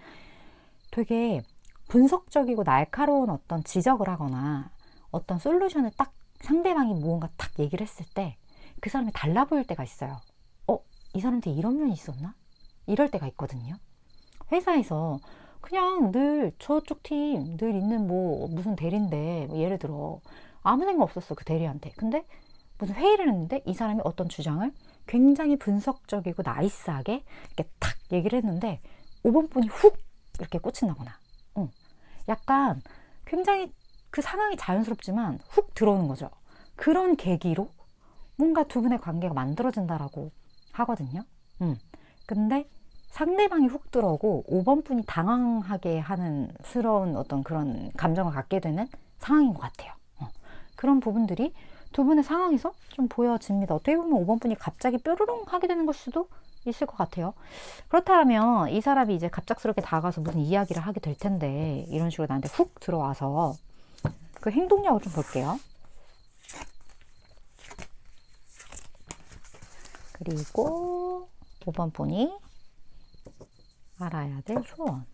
되게 분석적이고 날카로운 어떤 지적을 하거나 어떤 솔루션을 딱 상대방이 무언가 딱 얘기를 했을 때 그 사람이 달라 보일 때가 있어요. 이 사람한테 이런 면이 있었나? 이럴 때가 있거든요. 회사에서 그냥 늘 저쪽 팀 늘 있는 뭐 무슨 대리인데 뭐 예를 들어 아무 생각 없었어 그 대리한테. 근데 무슨 회의를 했는데 이 사람이 어떤 주장을 굉장히 분석적이고 나이스하게 이렇게 탁 얘기를 했는데 5번 분이 훅 이렇게 꽂힌다거나 약간 굉장히 그 상황이 자연스럽지만 훅 들어오는 거죠. 그런 계기로 뭔가 두 분의 관계가 만들어진다라고 하거든요. 근데 상대방이 훅 들어오고 5번 분이 당황하게 하는 스러운 어떤 그런 감정을 갖게 되는 상황인 것 같아요. 그런 부분들이 두 분의 상황에서 좀 보여집니다. 어떻게 보면 5번 분이 갑자기 뾰로롱 하게 되는 걸 수도 있을 것 같아요. 그렇다면 이 사람이 이제 갑작스럽게 다가가서 무슨 이야기를 하게 될 텐데 이런 식으로 나한테 훅 들어와서 그 행동력을 좀 볼게요. 그리고 5번 분이 알아야 될 소원.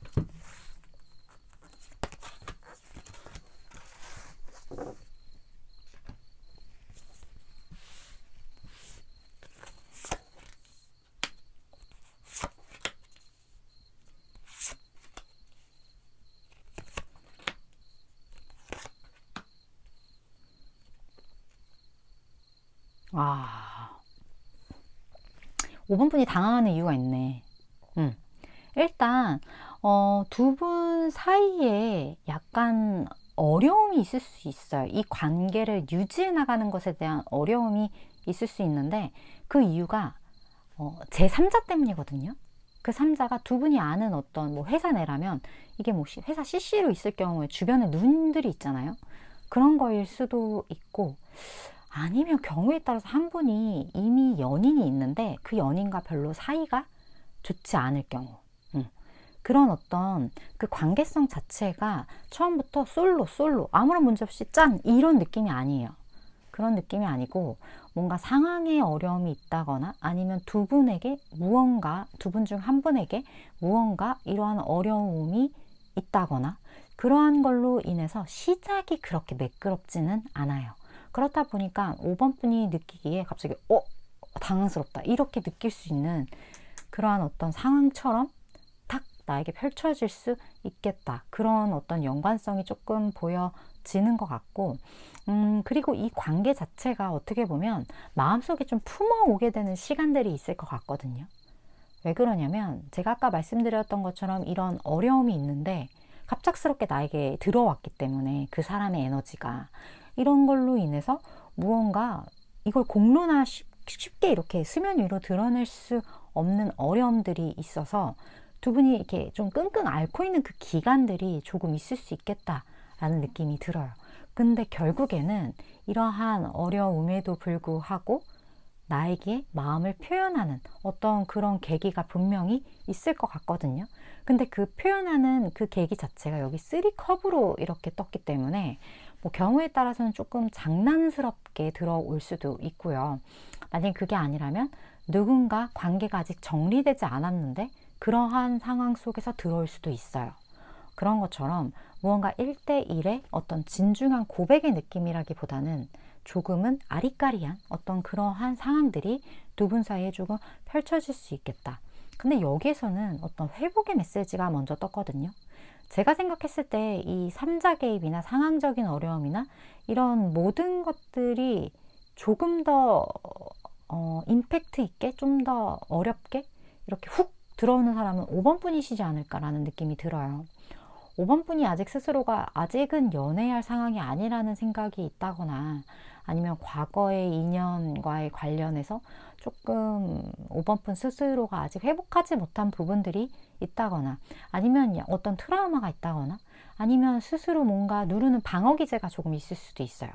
아, 5번 분이 당황하는 이유가 있네. 일단 두 분 사이에 약간 어려움이 있을 수 있어요. 이 관계를 유지해 나가는 것에 대한 어려움이 있을 수 있는데 그 이유가 제3자 때문이거든요. 그 3자가 두 분이 아는 어떤 뭐 회사 내라면 이게 뭐 회사 CC로 있을 경우에 주변에 누님들이 있잖아요. 그런 거일 수도 있고 아니면 경우에 따라서 한 분이 이미 연인이 있는데 그 연인과 별로 사이가 좋지 않을 경우 그런 어떤 그 관계성 자체가 처음부터 솔로 아무런 문제 없이 짠 이런 느낌이 아니에요. 그런 느낌이 아니고 뭔가 상황에 어려움이 있다거나 아니면 두 분에게 무언가 두 분 중 한 분에게 무언가 이러한 어려움이 있다거나 그러한 걸로 인해서 시작이 그렇게 매끄럽지는 않아요. 그렇다 보니까 5번 분이 느끼기에 갑자기 당황스럽다 이렇게 느낄 수 있는 그러한 어떤 상황처럼 탁 나에게 펼쳐질 수 있겠다. 그런 어떤 연관성이 조금 보여지는 것 같고 그리고 이 관계 자체가 어떻게 보면 마음속에 좀 품어오게 되는 시간들이 있을 것 같거든요. 왜 그러냐면 제가 아까 말씀드렸던 것처럼 이런 어려움이 있는데 갑작스럽게 나에게 들어왔기 때문에 그 사람의 에너지가 이런 걸로 인해서 무언가 이걸 공론화 쉽게 이렇게 수면 위로 드러낼 수 없는 어려움들이 있어서 두 분이 이렇게 좀 끙끙 앓고 있는 그 기간들이 조금 있을 수 있겠다라는 느낌이 들어요. 근데 결국에는 이러한 어려움에도 불구하고 나에게 마음을 표현하는 어떤 그런 계기가 분명히 있을 것 같거든요. 근데 그 표현하는 그 계기 자체가 여기 3컵으로 이렇게 떴기 때문에 뭐 경우에 따라서는 조금 장난스럽게 들어올 수도 있고요. 만약에 그게 아니라면 누군가 관계가 아직 정리되지 않았는데 그러한 상황 속에서 들어올 수도 있어요. 그런 것처럼 무언가 1대1의 어떤 진중한 고백의 느낌이라기보다는 조금은 아리까리한 어떤 그러한 상황들이 두 분 사이에 조금 펼쳐질 수 있겠다. 근데 여기에서는 어떤 회복의 메시지가 먼저 떴거든요. 제가 생각했을 때 이 3자 개입이나 상황적인 어려움이나 이런 모든 것들이 조금 더 임팩트 있게 좀 더 어렵게 이렇게 훅 들어오는 사람은 5번 분이시지 않을까라는 느낌이 들어요. 5번 분이 아직 스스로가 아직은 연애할 상황이 아니라는 생각이 있다거나 아니면 과거의 인연과의 관련해서 조금 5번 분 스스로가 아직 회복하지 못한 부분들이 있다거나 아니면 어떤 트라우마가 있다거나 아니면 스스로 뭔가 누르는 방어 기제가 조금 있을 수도 있어요.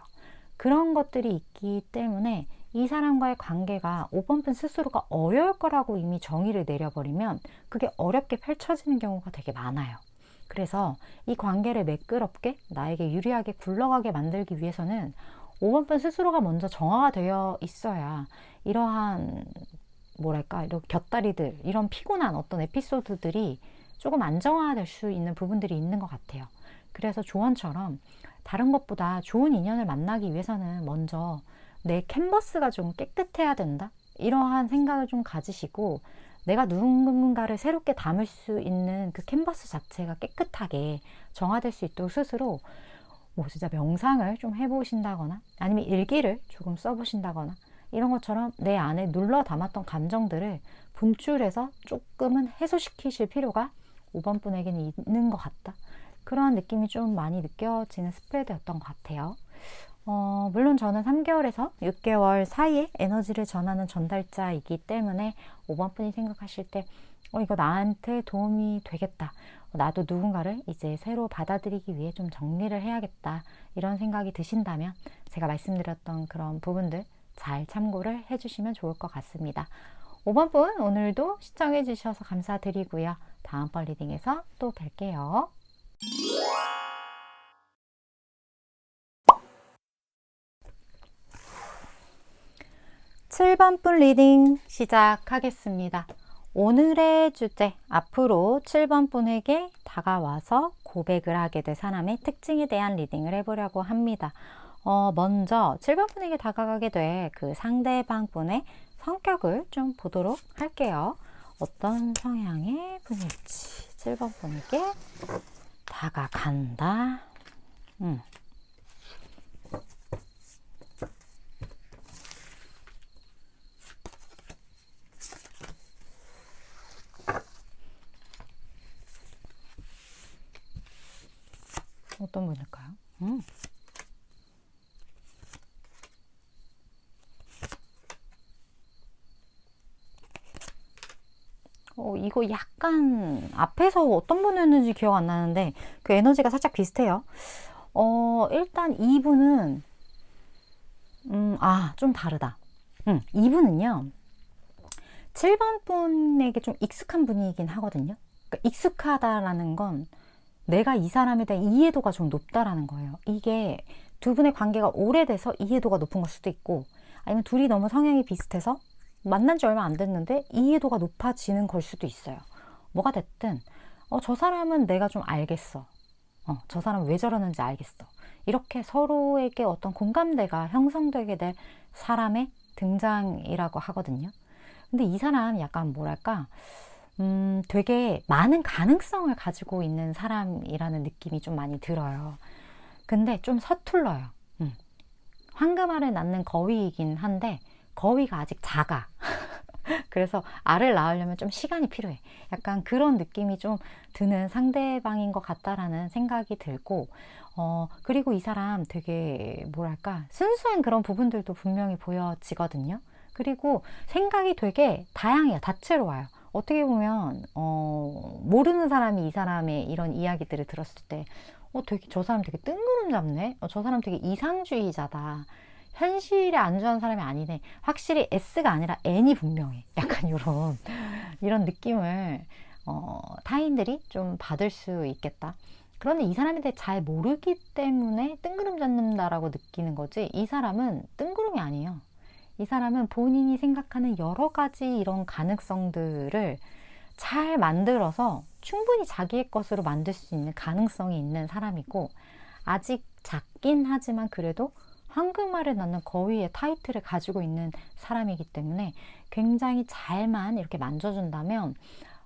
그런 것들이 있기 때문에 이 사람과의 관계가 5번 분 스스로가 어려울 거라고 이미 정의를 내려버리면 그게 어렵게 펼쳐지는 경우가 되게 많아요. 그래서 이 관계를 매끄럽게 나에게 유리하게 굴러가게 만들기 위해서는 5번 분 스스로가 먼저 정화가 되어 있어야 이러한 뭐랄까 이런 곁다리들 이런 피곤한 어떤 에피소드들이 조금 안정화될 수 있는 부분들이 있는 것 같아요. 그래서 조언처럼 다른 것보다 좋은 인연을 만나기 위해서는 먼저 내 캔버스가 좀 깨끗해야 된다 이러한 생각을 좀 가지시고 내가 누군가를 새롭게 담을 수 있는 그 캔버스 자체가 깨끗하게 정화될 수 있도록 스스로 뭐 진짜 명상을 좀 해보신다거나 아니면 일기를 조금 써보신다거나 이런 것처럼 내 안에 눌러 담았던 감정들을 분출해서 조금은 해소시키실 필요가 5번 분에게는 있는 것 같다. 그런 느낌이 좀 많이 느껴지는 스프레드였던 것 같아요. 물론 저는 3개월에서 6개월 사이에 에너지를 전하는 전달자이기 때문에 5번 분이 생각하실 때 이거 나한테 도움이 되겠다. 나도 누군가를 이제 새로 받아들이기 위해 좀 정리를 해야겠다. 이런 생각이 드신다면 제가 말씀드렸던 그런 부분들 잘 참고를 해주시면 좋을 것 같습니다. 5번 분 오늘도 시청해 주셔서 감사드리고요. 다음번 리딩에서 또 뵐게요. 7번 분 리딩 시작하겠습니다. 오늘의 주제, 앞으로 7번 분에게 다가와서 고백을 하게 될 사람의 특징에 대한 리딩을 해보려고 합니다. 먼저 7번 분에게 다가가게 될 그 상대방 분의 성격을 좀 보도록 할게요. 어떤 성향의 분일지 7번 분에게 다가간다. 어떤 분일까요? 음. 이거 약간 앞에서 어떤 분이었는지 기억 안 나는데 그 에너지가 살짝 비슷해요. 일단 이분은 좀 다르다. 이분은요. 7번 분에게 좀 익숙한 분이긴 하거든요. 그러니까 익숙하다라는 건 내가 이 사람에 대한 이해도가 좀 높다라는 거예요. 이게 두 분의 관계가 오래돼서 이해도가 높은 걸 수도 있고, 아니면 둘이 너무 성향이 비슷해서 만난 지 얼마 안 됐는데 이해도가 높아지는 걸 수도 있어요. 뭐가 됐든 저 사람은 내가 좀 알겠어. 저 사람은 왜 저러는지 알겠어. 이렇게 서로에게 어떤 공감대가 형성되게 될 사람의 등장이라고 하거든요. 근데 이 사람 약간 뭐랄까, 되게 많은 가능성을 가지고 있는 사람이라는 느낌이 좀 많이 들어요. 근데 좀 서툴러요. 황금알을 낳는 거위이긴 한데 거위가 아직 작아. 그래서 알을 낳으려면 좀 시간이 필요해. 약간 그런 느낌이 좀 드는 상대방인 것 같다라는 생각이 들고, 그리고 이 사람 되게 뭐랄까 순수한 그런 부분들도 분명히 보여지거든요. 그리고 생각이 되게 다양해요. 다채로워요. 어떻게 보면 모르는 사람이 이 사람의 이런 이야기들을 들었을 때 되게 저 사람 되게 뜬구름 잡네. 저 사람 되게 이상주의자다. 현실에 안주한 사람이 아니네. 확실히 S가 아니라 N이 분명해. 약간 이런 느낌을 타인들이 좀 받을 수 있겠다. 그런데 이 사람에 대해 잘 모르기 때문에 뜬구름 잡는다라고 느끼는 거지, 이 사람은 뜬구름이 아니에요. 이 사람은 본인이 생각하는 여러 가지 이런 가능성들을 잘 만들어서 충분히 자기의 것으로 만들 수 있는 가능성이 있는 사람이고, 아직 작긴 하지만 그래도 황금알을 낳는 거위의 타이틀을 가지고 있는 사람이기 때문에 굉장히 잘만 이렇게 만져준다면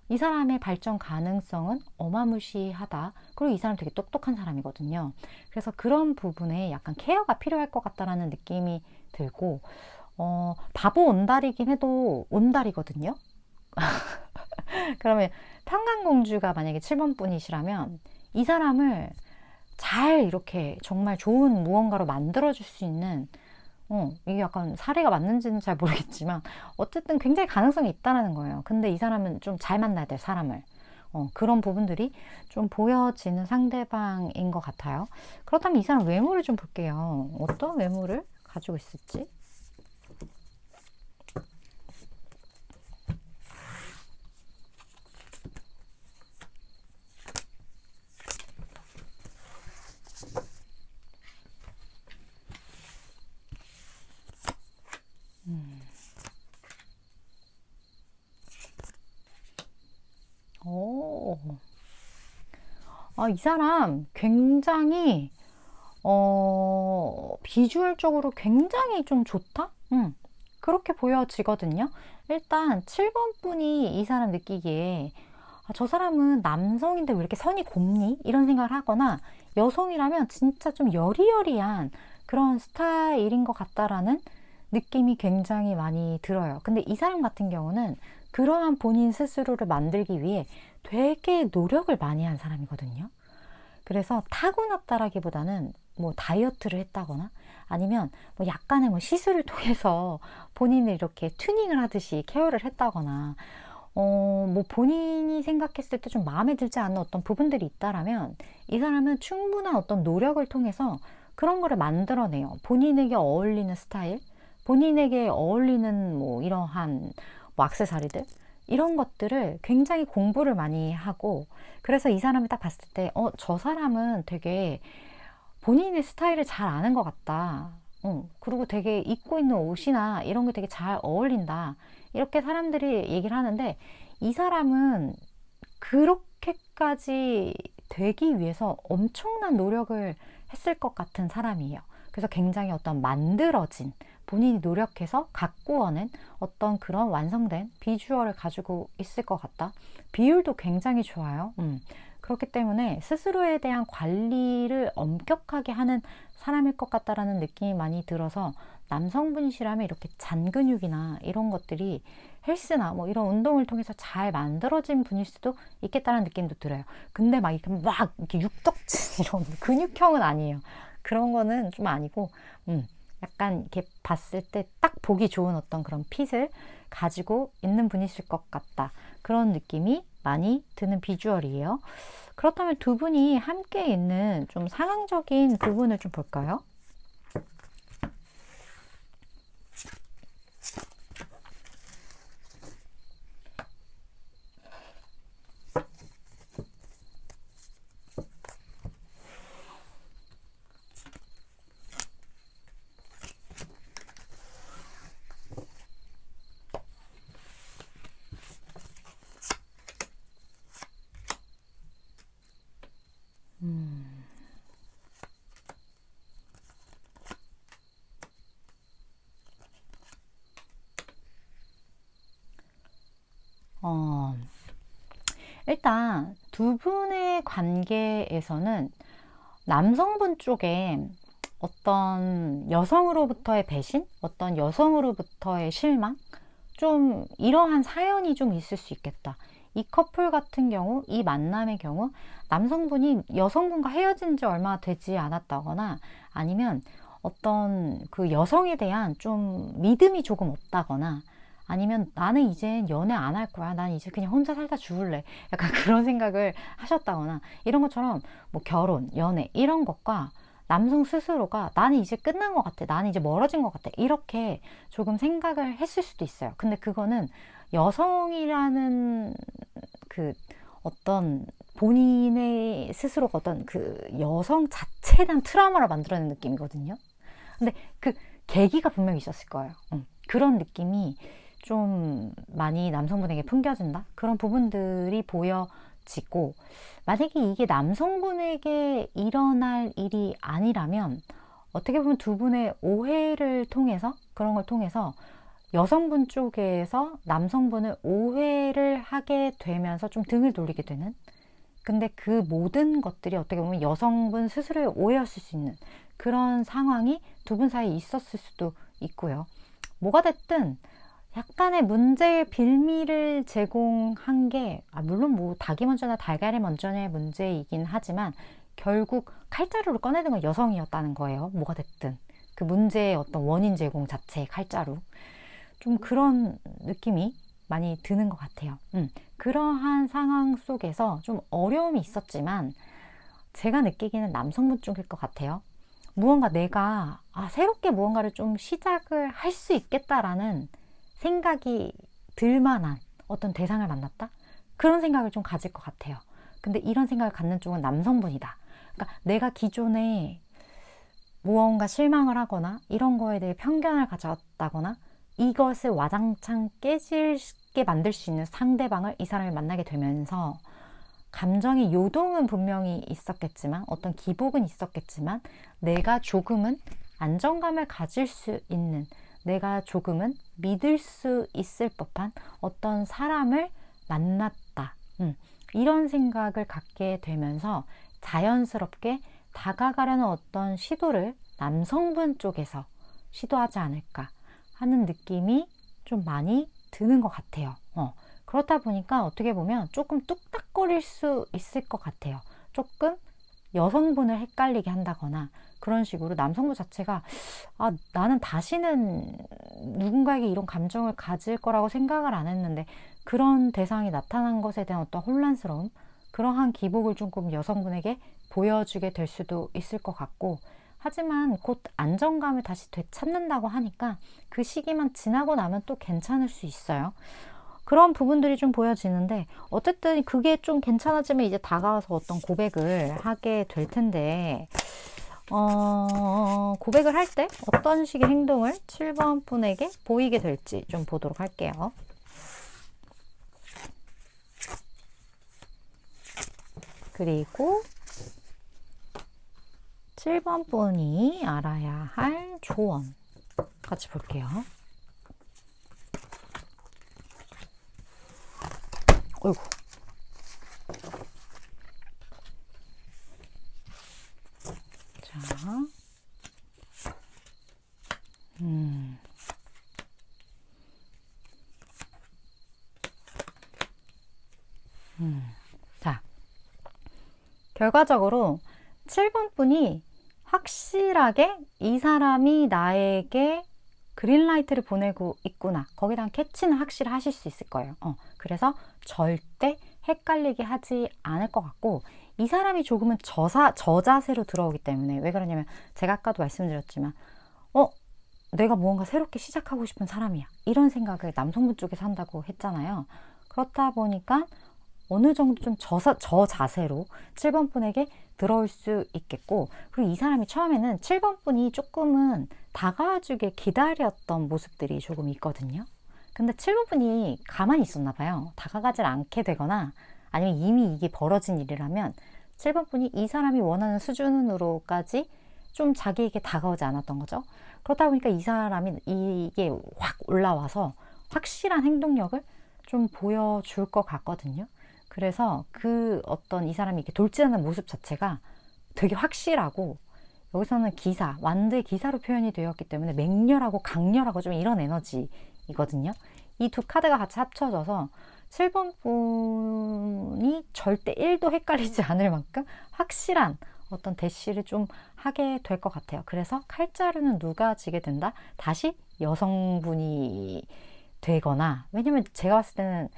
이 사람의 발전 가능성은 어마무시하다. 그리고 이 사람 되게 똑똑한 사람이거든요. 그래서 그런 부분에 약간 케어가 필요할 것 같다라는 느낌이 들고, 바보 온달이긴 해도 온달이거든요. 그러면 평강공주가 만약에 7번 분이시라면 이 사람을 잘 이렇게 정말 좋은 무언가로 만들어줄 수 있는, 이게 약간 사례가 맞는지는 잘 모르겠지만 어쨌든 굉장히 가능성이 있다는 거예요. 근데 이 사람은 좀 잘 만나야 돼, 사람을. 그런 부분들이 좀 보여지는 상대방인 것 같아요. 그렇다면 이 사람 외모를 좀 볼게요. 어떤 외모를 가지고 있을지. 오. 이 사람 굉장히 비주얼적으로 굉장히 좀 좋다? 그렇게 보여지거든요. 일단 7번 분이 이 사람 느끼기에 저 사람은 남성인데 왜 이렇게 선이 곱니? 이런 생각을 하거나, 여성이라면 진짜 좀 여리여리한 그런 스타일인 것 같다라는 느낌이 굉장히 많이 들어요. 근데 이 사람 같은 경우는 그러한 본인 스스로를 만들기 위해 되게 노력을 많이 한 사람이거든요. 그래서 타고났다라기보다는 뭐 다이어트를 했다거나 아니면 뭐 약간의 뭐 시술을 통해서 본인을 이렇게 튜닝을 하듯이 케어를 했다거나, 뭐 본인이 생각했을 때 좀 마음에 들지 않는 어떤 부분들이 있다라면 이 사람은 충분한 어떤 노력을 통해서 그런 거를 만들어내요. 본인에게 어울리는 스타일, 본인에게 어울리는 뭐 이러한 뭐 액세서리들, 이런 것들을 굉장히 공부를 많이 하고, 그래서 이 사람을 딱 봤을 때 저 사람은 되게 본인의 스타일을 잘 아는 것 같다. 그리고 되게 입고 있는 옷이나 이런 게 되게 잘 어울린다. 이렇게 사람들이 얘기를 하는데, 이 사람은 그렇게까지 되기 위해서 엄청난 노력을 했을 것 같은 사람이에요. 그래서 굉장히 어떤 만들어진, 본인이 노력해서 가꾸어낸 어떤 그런 완성된 비주얼을 가지고 있을 것 같다. 비율도 굉장히 좋아요. 그렇기 때문에 스스로에 대한 관리를 엄격하게 하는 사람일 것 같다라는 느낌이 많이 들어서 남성분이시라면 이렇게 잔근육이나 이런 것들이 헬스나 뭐 이런 운동을 통해서 잘 만들어진 분일 수도 있겠다는 느낌도 들어요. 근데 막 이렇게 육덕진 이런 근육형은 아니에요. 그런 거는 좀 아니고, 약간 이렇게 봤을 때 딱 보기 좋은 어떤 그런 핏을 가지고 있는 분이실 것 같다. 그런 느낌이 많이 드는 비주얼이에요. 그렇다면 두 분이 함께 있는 좀 상황적인 부분을 좀 볼까요? 어, 일단 두 분의 관계에서는 남성분 쪽에 어떤 여성으로부터의 배신, 어떤 여성으로부터의 실망, 좀 이러한 사연이 좀 있을 수 있겠다. 이 커플 같은 경우, 이 만남의 경우, 남성분이 여성분과 헤어진 지 얼마 되지 않았다거나 아니면 어떤 그 여성에 대한 좀 믿음이 조금 없다거나 아니면 나는 이제 연애 안 할 거야. 난 이제 그냥 혼자 살다 죽을래. 약간 그런 생각을 하셨다거나 이런 것처럼 뭐 결혼, 연애 이런 것과 남성 스스로가 나는 이제 끝난 것 같아. 나는 이제 멀어진 것 같아. 이렇게 조금 생각을 했을 수도 있어요. 근데 그거는 여성이라는 그 어떤 본인의 스스로가 어떤 그 여성 자체에 대한 트라우마를 만들어낸 느낌이거든요. 근데 그 계기가 분명히 있었을 거예요. 그런 느낌이 좀 많이 남성분에게 풍겨진다? 그런 부분들이 보여지고, 만약에 이게 남성분에게 일어날 일이 아니라면 어떻게 보면 두 분의 오해를 통해서, 그런 걸 통해서 여성분 쪽에서 남성분을 오해를 하게 되면서 좀 등을 돌리게 되는, 근데 그 모든 것들이 어떻게 보면 여성분 스스로의 오해였을 수 있는 그런 상황이 두 분 사이에 있었을 수도 있고요. 뭐가 됐든 약간의 문제의 빌미를 제공한 게, 물론 뭐 닭이 먼저나 달걀이 먼저냐의 문제이긴 하지만 결국 칼자루를 꺼내는 건 여성이었다는 거예요. 뭐가 됐든 그 문제의 어떤 원인 제공 자체의 칼자루, 좀 그런 느낌이 많이 드는 것 같아요. 그러한 상황 속에서 좀 어려움이 있었지만 제가 느끼기에는 남성분 쪽일 것 같아요. 무언가 내가 새롭게 무언가를 좀 시작을 할 수 있겠다라는 생각이 들 만한 어떤 대상을 만났다? 그런 생각을 좀 가질 것 같아요. 근데 이런 생각을 갖는 쪽은 남성분이다. 그러니까 내가 기존에 무언가 실망을 하거나 이런 거에 대해 편견을 가졌다거나 이것을 와장창 깨질게 만들 수 있는 상대방을, 이 사람을 만나게 되면서 감정의 요동은 분명히 있었겠지만, 어떤 기복은 있었겠지만, 내가 조금은 안정감을 가질 수 있는, 내가 조금은 믿을 수 있을 법한 어떤 사람을 만났다. 이런 생각을 갖게 되면서 자연스럽게 다가가려는 어떤 시도를 남성분 쪽에서 시도하지 않을까 하는 느낌이 좀 많이 드는 것 같아요. 그렇다 보니까 어떻게 보면 조금 뚝딱거릴 수 있을 것 같아요. 조금 여성분을 헷갈리게 한다거나 그런 식으로 남성분 자체가 나는 다시는 누군가에게 이런 감정을 가질 거라고 생각을 안 했는데 그런 대상이 나타난 것에 대한 어떤 혼란스러움, 그러한 기복을 조금 여성분에게 보여주게 될 수도 있을 것 같고, 하지만 곧 안정감을 다시 되찾는다고 하니까 그 시기만 지나고 나면 또 괜찮을 수 있어요. 그런 부분들이 좀 보여지는데, 어쨌든 그게 좀 괜찮아지면 이제 다가와서 어떤 고백을 하게 될 텐데, 고백을 할 때 어떤 식의 행동을 7번 분에게 보이게 될지 좀 보도록 할게요. 그리고 7번 분이 알아야 할 조언 같이 볼게요. 어이구. 자, 결과적으로 7번 분이 확실하게 이 사람이 나에게 그린라이트를 보내고 있구나. 거기에 대한 캐치는 확실히 하실 수 있을 거예요. 그래서 절대 헷갈리게 하지 않을 것 같고, 이 사람이 조금은 저자세로 들어오기 때문에, 왜 그러냐면 제가 아까도 말씀드렸지만 내가 무언가 새롭게 시작하고 싶은 사람이야, 이런 생각을 남성분 쪽에서 한다고 했잖아요. 그렇다 보니까 어느 정도 좀 저자세로 7번 분에게 들어올 수 있겠고, 그리고 이 사람이 처음에는 7번 분이 조금은 다가와주길 기다렸던 모습들이 조금 있거든요. 근데 7번 분이 가만히 있었나 봐요. 다가가질 않게 되거나 아니면 이미 이게 벌어진 일이라면 7번 분이 이 사람이 원하는 수준으로까지 좀 자기에게 다가오지 않았던 거죠. 그렇다 보니까 이 사람이 이게 확 올라와서 확실한 행동력을 좀 보여줄 것 같거든요. 그래서 그 어떤 이 사람이 이렇게 돌진하는 모습 자체가 되게 확실하고, 여기서는 기사, 완두의 기사로 표현이 되었기 때문에 맹렬하고 강렬하고 좀 이런 에너지이거든요. 이 두 카드가 같이 합쳐져서 7번 분이 절대 1도 헷갈리지 않을 만큼 확실한 어떤 대시를 좀 하게 될 것 같아요. 그래서 칼자루는 누가 지게 된다? 다시 여성분이 되거나, 왜냐면 제가 봤을 때는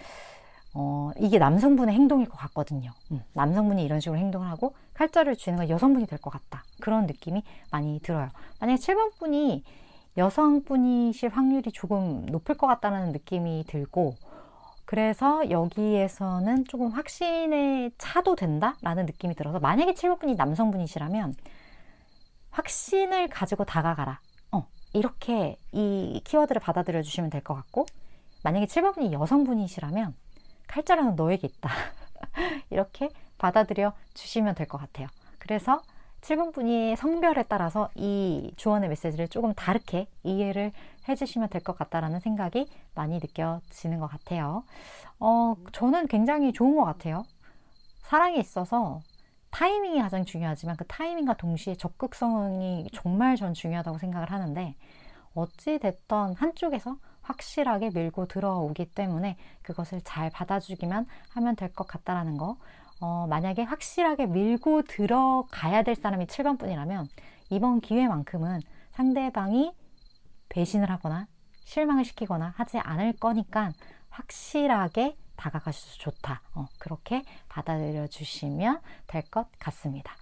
이게 남성분의 행동일 것 같거든요. 남성분이 이런 식으로 행동을 하고 칼자루를 쥐는 건 여성분이 될 것 같다. 그런 느낌이 많이 들어요. 만약에 7번 분이 여성분이실 확률이 조금 높을 것 같다는 느낌이 들고, 그래서 여기에서는 조금 확신에 차도 된다라는 느낌이 들어서, 만약에 7번 분이 남성분이시라면 확신을 가지고 다가가라. 이렇게 이 키워드를 받아들여 주시면 될 것 같고, 만약에 7번 분이 여성분이시라면 칼자루는 너에게 있다. 이렇게 받아들여 주시면 될 것 같아요. 그래서 7번 분의 성별에 따라서 이 조언의 메시지를 조금 다르게 이해를 해주시면 될 것 같다라는 생각이 많이 느껴지는 것 같아요. 저는 굉장히 좋은 것 같아요. 사랑에 있어서 타이밍이 가장 중요하지만 그 타이밍과 동시에 적극성이 정말 전 중요하다고 생각을 하는데, 어찌 됐던 한쪽에서 확실하게 밀고 들어오기 때문에 그것을 잘 받아주기만 하면 될 것 같다라는 거. 만약에 확실하게 밀고 들어가야 될 사람이 7번 분이라면 이번 기회만큼은 상대방이 배신을 하거나 실망을 시키거나 하지 않을 거니까 확실하게 다가가셔서 좋다. 그렇게 받아들여 주시면 될 것 같습니다.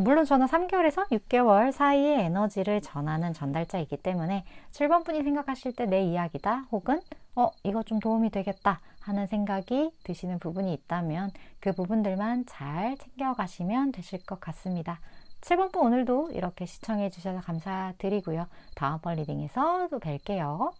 물론 저는 3개월에서 6개월 사이의 에너지를 전하는 전달자이기 때문에 7번 분이 생각하실 때 내 이야기다, 혹은 이거 좀 도움이 되겠다 하는 생각이 드시는 부분이 있다면 그 부분들만 잘 챙겨가시면 되실 것 같습니다. 7번 분 오늘도 이렇게 시청해 주셔서 감사드리고요. 다음번 리딩에서 또 뵐게요.